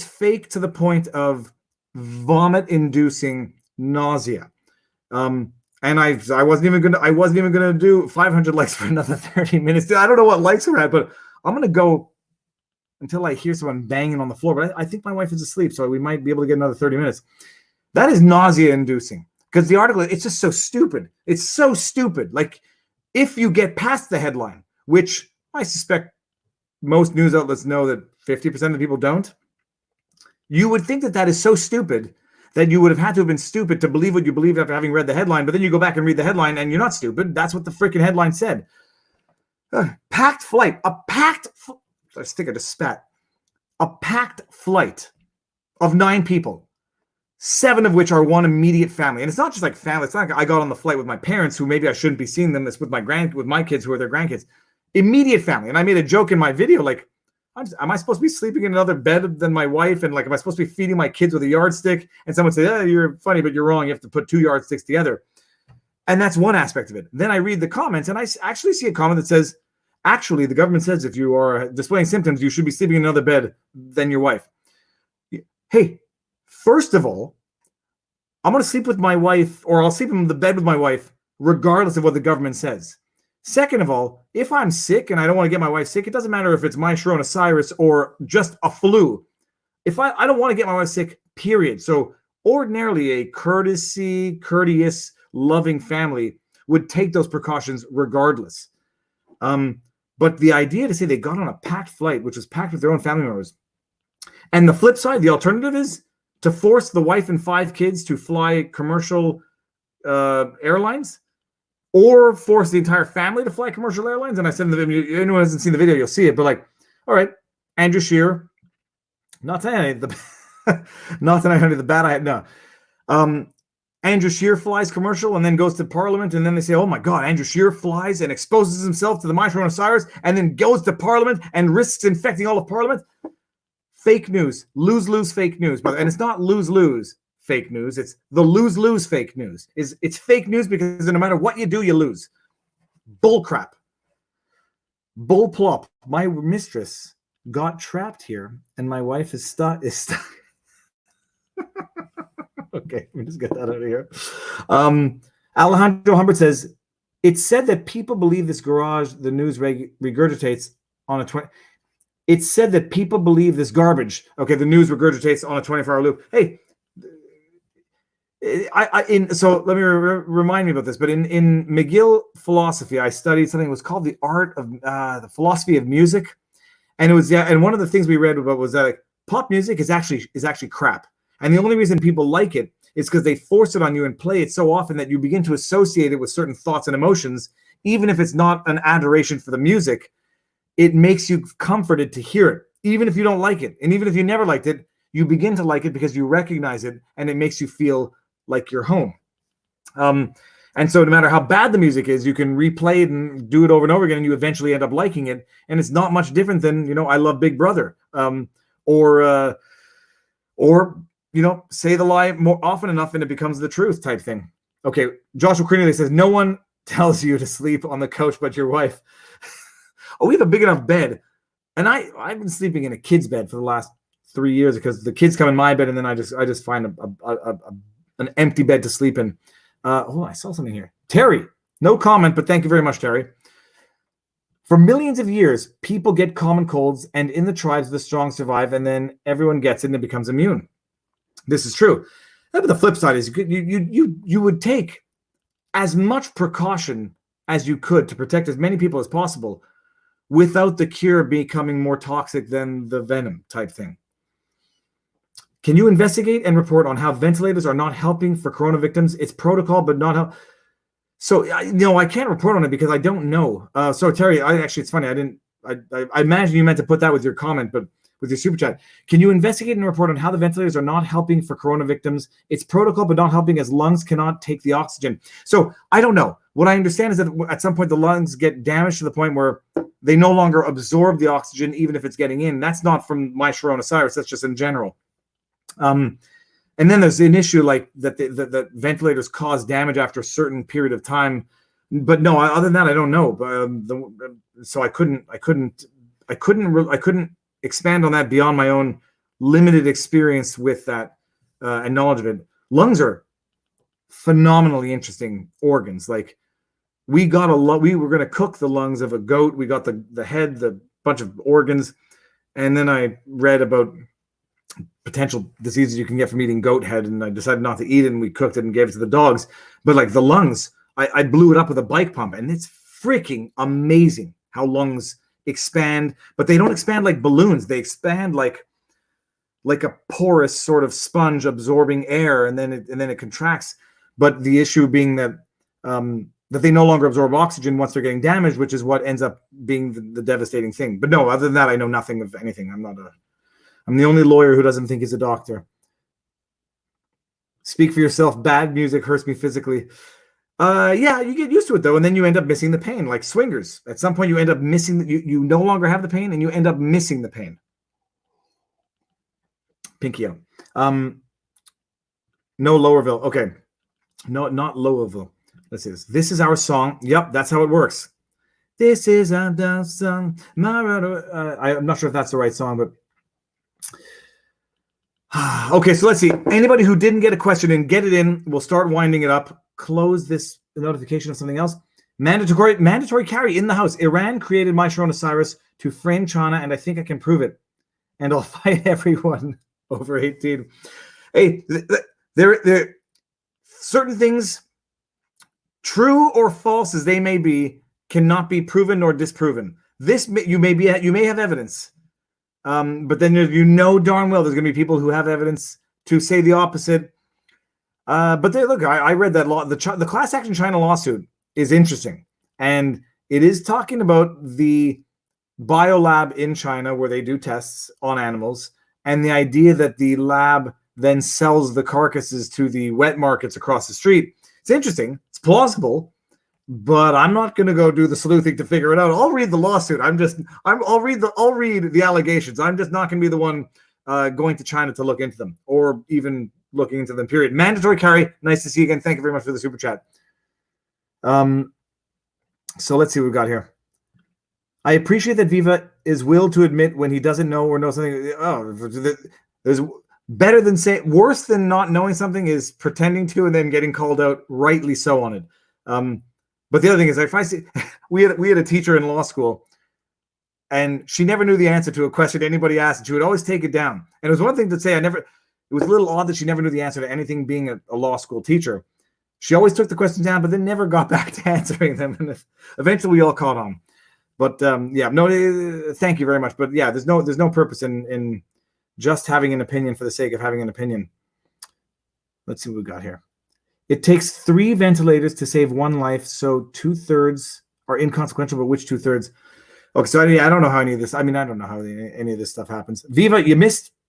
fake to the point of vomit-inducing nausea. And I wasn't even gonna do 500 likes for another 30 minutes. I don't know what likes are at, but I'm gonna go until I hear someone banging on the floor. But I think my wife is asleep, so we might be able to get another 30 minutes. That is nausea-inducing because the article, it's just so stupid. It's so stupid. Like, if you get past the headline, which I suspect most news outlets know that 50% of the people don't, you would think that is so stupid that you would have had to have been stupid to believe what you believed after having read the headline, but then you go back and read the headline and you're not stupid. That's what the freaking headline said. Packed flight. I think I just spat. A packed flight of 9 people, 7 of which are one immediate family. And it's not just like family. It's not like I got on the flight with my parents who maybe I shouldn't be seeing them. It's with my kids who are their grandkids. Immediate family. And I made a joke in my video, like, am I supposed to be sleeping in another bed than my wife? And like, am I supposed to be feeding my kids with a yardstick? And someone say, "Oh, you're funny, but you're wrong. You have to put 2 yardsticks together." And that's one aspect of it. Then I read the comments and I actually see a comment that says, actually, the government says if you are displaying symptoms, you should be sleeping in another bed than your wife. Hey, first of all, I'm going to sleep with my wife, or I'll sleep in the bed with my wife, regardless of what the government says. Second of all, if I'm sick and I don't want to get my wife sick, it doesn't matter if it's my coronavirus or just a flu. If I don't want to get my wife sick, period. So ordinarily a courteous, loving family would take those precautions regardless. But the idea to say they got on a packed flight, which was packed with their own family members, and the flip side, the alternative is to force the wife and 5 kids to fly commercial airlines, or force the entire family to fly commercial airlines. And I said in the video, anyone who hasn't seen the video, you'll see it. But like, all right, Andrew Scheer, not saying the bad I had. No, Andrew Scheer flies commercial and then goes to Parliament, and then they say, "Oh my God, Andrew Scheer flies and exposes himself to the coronavirus, and then goes to Parliament and risks infecting all of Parliament." Fake news, lose fake news, and it's not lose fake news. It's the lose fake news. It's fake news because no matter what you do, you lose. Bull crap. Bull plop. My mistress got trapped here, and my wife is stuck. Okay, let me just get that out of here. Alejandro Humbert says, it's said that people believe this garage, the news regurgitates on a 20. It's said that people believe this garbage. Okay, the news regurgitates on a 24-hour loop. Hey, so let me remind me about this. But in McGill philosophy, I studied something that was called the art of the philosophy of music, and it was and one of the things we read about was that like, pop music is actually crap, and the only reason people like it is because they force it on you and play it so often that you begin to associate it with certain thoughts and emotions, even if it's not an adoration for the music. It makes you comforted to hear it, even if you don't like it, and even if you never liked it, you begin to like it because you recognize it, and it makes you feel like you're home. And so no matter how bad the music is, you can replay it and do it over and over again, and you eventually end up liking it. And it's not much different than, I love Big Brother, or say the lie more often enough and it becomes the truth type thing. Okay, Joshua Crinley says, no one tells you to sleep on the couch but your wife. Oh, we have a big enough bed. And I've been sleeping in a kid's bed for the last 3 years because the kids come in my bed, and then I just find an empty bed to sleep in. I saw something here. Terry, no comment, but thank you very much, Terry. For millions of years, people get common colds, and in the tribes, the strong survive, and then everyone gets it and it becomes immune. This is true. But the flip side is you would take as much precaution as you could to protect as many people as possible without the cure becoming more toxic than the venom type thing. Can you investigate and report on how ventilators are not helping for corona victims? It's protocol, but not help. So, I can't report on it because I don't know. So, Terry, it's funny. I imagine you meant to put that with your comment, but with your super chat. Can you investigate and report on how the ventilators are not helping for corona victims? It's protocol, but not helping as lungs cannot take the oxygen. So, I don't know. What I understand is that at some point the lungs get damaged to the point where they no longer absorb the oxygen, even if it's getting in. That's not from my coronavirus. That's just in general. And then there's an issue like that the ventilators cause damage after a certain period of time, but no, other than that, I don't know. So I couldn't expand on that beyond my own limited experience with that and knowledge of it. Lungs are phenomenally interesting organs. Like we were going to cook the lungs of a goat. We got the head, the bunch of organs, and then I read about potential diseases you can get from eating goat head, and I decided not to eat it, and we cooked it and gave it to the dogs. But like the lungs, I blew it up with a bike pump, and it's freaking amazing how lungs expand, but they don't expand like balloons. They expand like a porous sort of sponge absorbing air, and then it contracts. But the issue being that they no longer absorb oxygen once they're getting damaged, which is what ends up being the devastating thing. But no, other than that, I know nothing of anything. I'm the only lawyer who doesn't think he's a doctor. Speak for yourself. Bad music hurts me physically. Yeah, you get used to it though, and then you end up missing the pain. Like swingers, at some point you end up missing. You no longer have the pain, and you end up missing the pain. Pinky out. No Lowerville. Okay, no, not Louisville. Let's see this. This is our song. Yep, that's how it works. This is our song. I'm not sure if that's the right song, but. Okay, so let's see. Anybody who didn't get a question in, get it in. We'll start winding it up. Close this notification of something else. Mandatory carry in the house. Iran created my coronavirus to frame China, and I think I can prove it. And I'll fight everyone over 18. Hey, there certain things, true or false as they may be, cannot be proven nor disproven. This you may have evidence. But then darn well there's going to be people who have evidence to say the opposite. But I read that law. The class action China lawsuit is interesting, and it is talking about the biolab in China where they do tests on animals, and the idea that the lab then sells the carcasses to the wet markets across the street. It's interesting. It's plausible. But I'm not going to go do the sleuthing to figure it out. I'll read the lawsuit. I'll read the allegations. I'm just not going to be the one going to China to look into them or even looking into them, period. Mandatory carry. Nice to see you again. Thank you very much for the super chat. So let's see what we've got here. I appreciate that Viva is willed to admit when he doesn't know or knows something. Oh, there's Worse than not knowing something is pretending to and then getting called out, rightly so, on it. But the other thing is, if I see, we had a teacher in law school, and she never knew the answer to a question anybody asked, and she would always take it down. And it was one thing to say, it was a little odd that she never knew the answer to anything, being a law school teacher. She always took the questions down, but then never got back to answering them. And eventually we all caught on. But thank you very much. But yeah, there's no purpose in just having an opinion for the sake of having an opinion. Let's see what we got here. It takes 3 ventilators to save 1 life, so 2/3 are inconsequential, but which 2/3? Okay, so I don't know how any of this, I don't know how any of this stuff happens. Viva,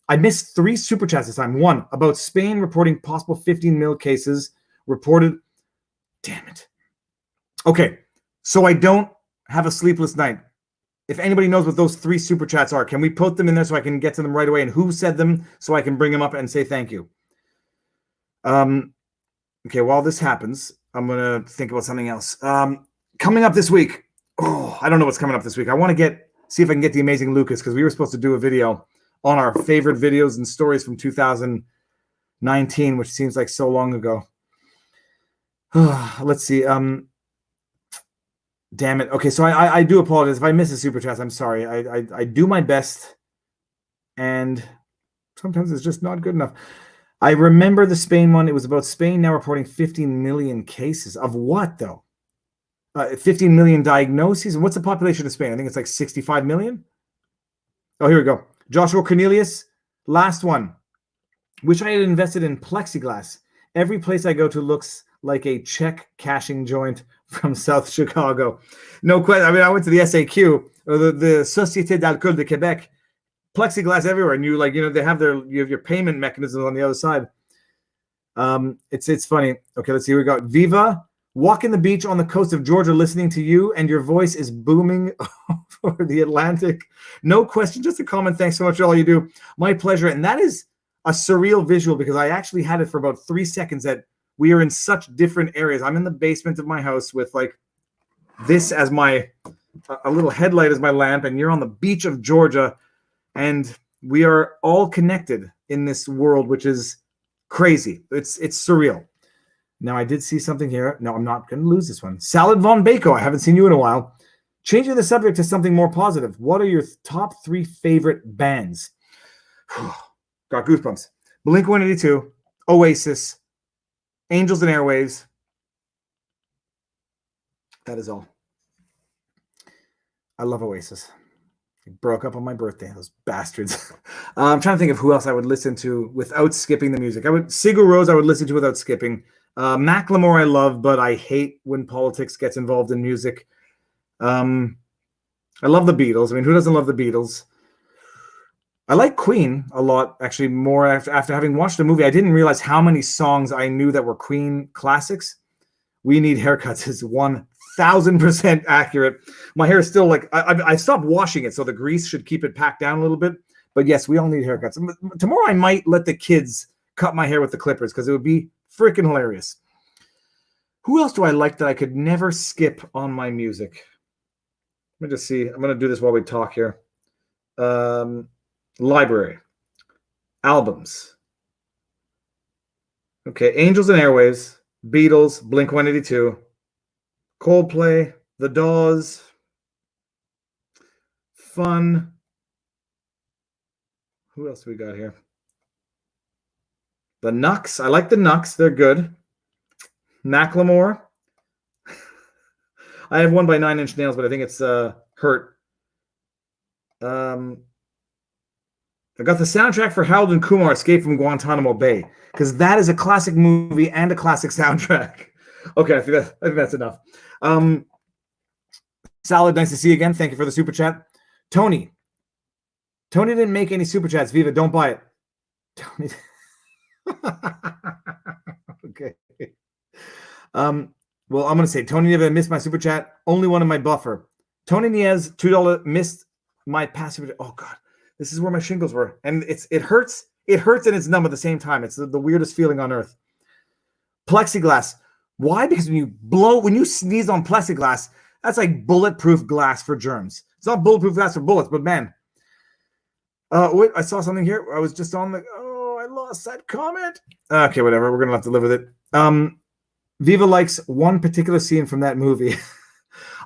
I missed 3 super chats this time. 1, about Spain reporting possible 15 mil cases reported. Damn it. Okay, so I don't have a sleepless night. If anybody knows what those 3 super chats are, can we put them in there so I can get to them right away, and who said them so I can bring them up and say thank you? Okay, while this happens, I'm going to think about something else. Coming up this week. Oh, I don't know what's coming up this week. I want to see if I can get the amazing Lucas, because we were supposed to do a video on our favorite videos and stories from 2019, which seems like so long ago. Let's see. Damn it. Okay, so I do apologize. If I miss a super chat, I'm sorry. I do my best, and sometimes it's just not good enough. I remember the Spain one. It was about Spain now reporting 15 million cases. Of what, though? 15 million diagnoses. And what's the population of Spain? I think it's like 65 million. Oh, here we go. Joshua Cornelius, last one. Wish I had invested in plexiglass. Every place I go to looks like a check cashing joint from South Chicago. No question. I went to the SAQ, or the Société d'Alcool de Québec. Plexiglass everywhere, and they have your payment mechanisms on the other side. It's funny. Okay, let's see. We got Viva. Walking the beach on the coast of Georgia, listening to you, and your voice is booming over the Atlantic. No question, just a comment. Thanks so much for all you do. My pleasure. And that is a surreal visual, because I actually had it for about 3 seconds that we are in such different areas. I'm in the basement of my house with like this as a little headlight as my lamp, and you're on the beach of Georgia, and we are all connected in this world, which is crazy. It's surreal. Now, I did see something here. No, I'm not going to lose this one. Salad Von Bako. I haven't seen you in a while. Changing the subject to something more positive. What are your top 3 favorite bands? Got goosebumps. Blink-182, Oasis, Angels and Airwaves. That is all. I love Oasis. It broke up on my birthday, those bastards. I'm trying to think of who else I would listen to without skipping the music. Sigur Rós I would listen to without skipping. Macklemore I love, but I hate when politics gets involved in music. I love the Beatles. Who doesn't love the Beatles? I like Queen a lot, actually, more after having watched the movie. I didn't realize how many songs I knew that were Queen classics. We Need Haircuts is 1,000% accurate. My hair is still I stopped washing it, so the grease should keep it packed down a little bit. But yes, we all need haircuts. Tomorrow I might let the kids cut my hair with the clippers, because it would be freaking hilarious. Who else do I like that I could never skip on my music? Let me just see. I'm going to do this while we talk here. Library. Albums. Okay, Angels and Airwaves, Beatles, Blink-182, Coldplay, The Dawes, Fun. Who else do we got here? The Knucks. I like the Knucks. They're good. Macklemore. I have one by 9 Inch Nails, but I think it's Hurt. I got the soundtrack for Harold and Kumar Escape from Guantanamo Bay, because that is a classic movie and a classic soundtrack. Okay, I think that's enough. Salad, nice to see you again. Thank you for the super chat. Tony didn't make any super chats. Viva, don't buy it. Tony. Okay. Well, I'm going to say Tony never missed my super chat. Only one in my buffer. Tony Niez, $2 missed my passive. Oh God, this is where my shingles were, and it hurts. It hurts and it's numb at the same time. It's the weirdest feeling on earth. Plexiglass. Why? Because when you sneeze on plexiglass, that's like bulletproof glass for germs. It's not bulletproof glass for bullets, but man. Wait, I saw something here. I was just on the. Oh, I lost that comment. Okay, whatever. We're gonna have to live with it. Viva likes one particular scene from that movie.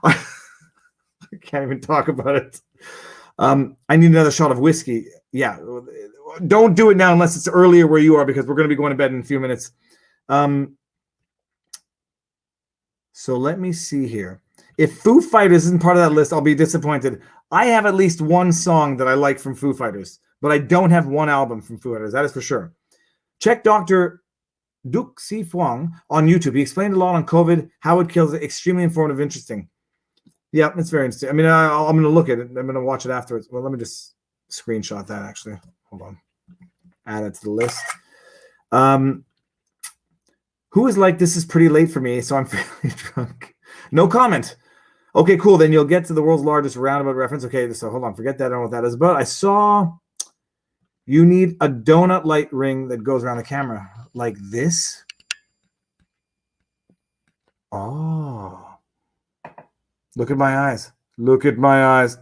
I can't even talk about it. I need another shot of whiskey. Yeah, don't do it now unless it's earlier where you are, because we're going to be going to bed in a few minutes. So let me see here. If Foo Fighters isn't part of that list, I'll be disappointed. I have at least one song that I like from Foo Fighters, but I don't have one album from Foo Fighters. That is for sure. Check Dr. Duc Si Fuang on YouTube. He explained a lot on COVID, how it kills. Extremely informative, interesting. Yeah, it's very interesting. I mean, I'm going to look at it. I'm going to watch it afterwards. Well, let me just screenshot that, actually. Hold on. Add it to the list. Who is like, this is pretty late for me, so I'm fairly drunk. No comment. Okay, cool. Then you'll get to the world's largest roundabout reference. Okay, so hold on. Forget that. I don't know what that is. But I saw you need a donut light ring that goes around the camera. Like this. Oh. Look at my eyes. Look at my eyes.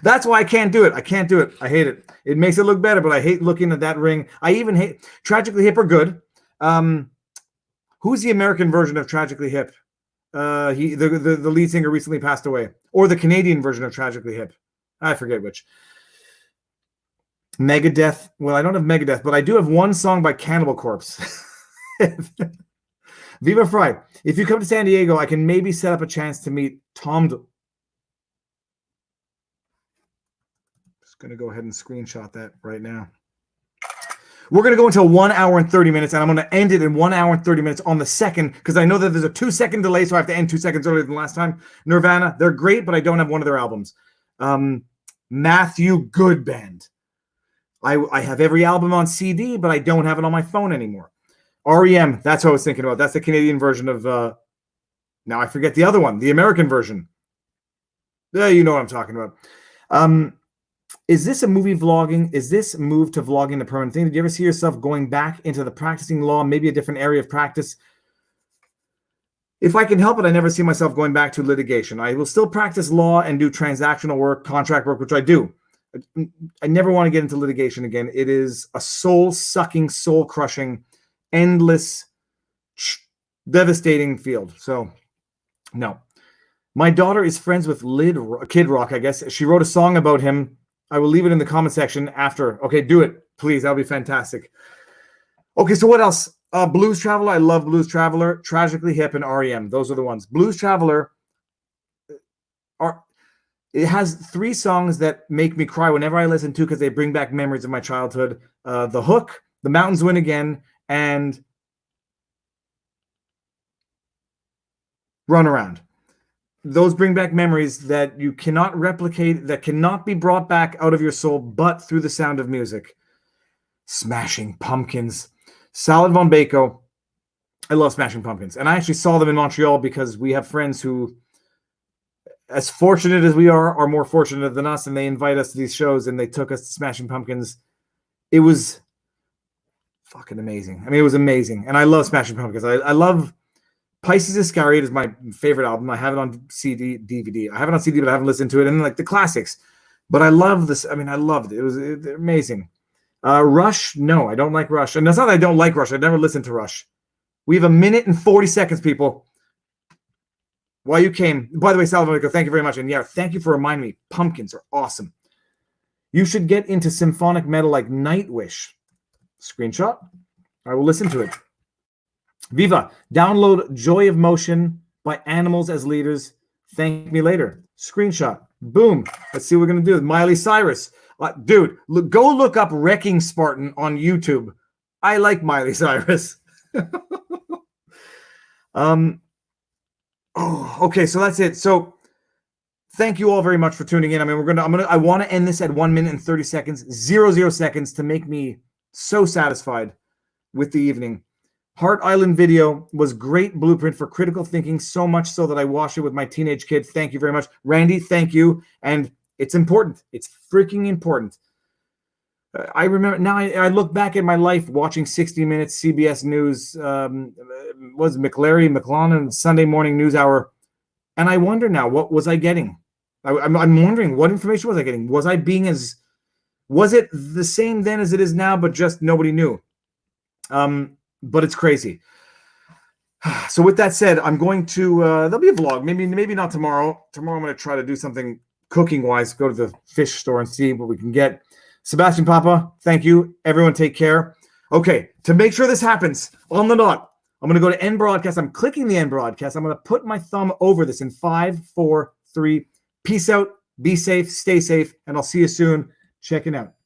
That's why I can't do it. I can't do it. I hate it. It makes it look better, but I hate looking at that ring. I even hate Tragically Hip are good. Who's the American version of Tragically Hip? The lead singer recently passed away. Or the Canadian version of Tragically Hip. I forget which. Megadeth. Well, I don't have Megadeth, but I do have one song by Cannibal Corpse. Viva Frei. If you come to San Diego, I can maybe set up a chance to meet Tom. Just going to go ahead and screenshot that right now. We're going to go until 1 hour and 30 minutes, and I'm going to end it in 1 hour and 30 minutes on the second, because I know that there's a 2-second delay, so I have to end 2 seconds earlier than last time. Nirvana, they're great, but I don't have one of their albums. Matthew Goodband. I have every album on CD, but I don't have it on my phone anymore. REM, that's what I was thinking about. That's the Canadian version of, now I forget the other one, the American version. Yeah, you know what I'm talking about. Is this a movie vlogging? Is this move to vlogging the permanent thing? Did you ever see yourself going back into the practicing law, maybe a different area of practice? If I can help it, I never see myself going back to litigation. I will still practice law and do transactional work, contract work, which I do. I never want to get into litigation again. It is a soul-sucking, soul-crushing, endless, devastating field. So, no. My daughter is friends with Kid Rock, I guess. She wrote a song about him. I will leave it in the comment section after. Okay, do it, please. That'll be fantastic. Okay, so what else? Blues Traveler. I love Blues Traveler. Tragically Hip and REM. Those are the ones. Blues Traveler. It has 3 songs that make me cry whenever I listen to, because they bring back memories of my childhood. The Hook, The Mountains Win Again, and Run Around. Those bring back memories that you cannot replicate, that cannot be brought back out of your soul, but through the sound of music. Smashing Pumpkins. Salad Von Bako. I love Smashing Pumpkins. And I actually saw them in Montreal because we have friends who, as fortunate as we are more fortunate than us, and they invite us to these shows, and they took us to Smashing Pumpkins. It was fucking amazing. I mean, it was amazing. And I love Smashing Pumpkins. I love Pisces Iscariot is my favorite album. I have it on CD, DVD. I have it on CD, but I haven't listened to it. And like the classics. But I love this. I mean, I loved it. It was amazing. Rush, no, I don't like Rush. And it's not that I don't like Rush. I never listened to Rush. We have 1 minute and 40 seconds, people. While you came. By the way, Salvador, thank you very much. And yeah, thank you for reminding me. Pumpkins are awesome. You should get into symphonic metal like Nightwish. Screenshot. I will listen to it. Viva, download Joy of Motion by Animals as Leaders. Thank me later. Screenshot. Boom. Let's see what we're going to do. Miley Cyrus. Dude, go look up Wrecking Spartan on YouTube. I like Miley Cyrus. Okay, so that's it. So thank you all very much for tuning in. I mean, I want to end this at 1 minute and 30 seconds, 0 seconds, to make me so satisfied with the evening. Heart Island video was great blueprint for critical thinking, so much so that I watched it with my teenage kid. Thank you very much. Randy, thank you. And it's important. It's freaking important. I remember now I look back at my life watching 60 Minutes, CBS News, was McLaren, Sunday Morning News Hour. And I wonder now, what was I getting? I'm wondering, what information was I getting? Was I being as Was it the same then as it is now, but just nobody knew? But it's crazy. So with that said, I'm going to there'll be a vlog. Maybe not tomorrow. Tomorrow I'm going to try to do something cooking wise. Go to the fish store and see what we can get. Sebastian Papa, thank you. Everyone, take care. Okay, to make sure this happens on the dot, I'm going to go to end broadcast. I'm clicking the end broadcast. I'm going to put my thumb over this in 5, 4, 3. Peace out. Be safe. Stay safe. And I'll see you soon. Checking out.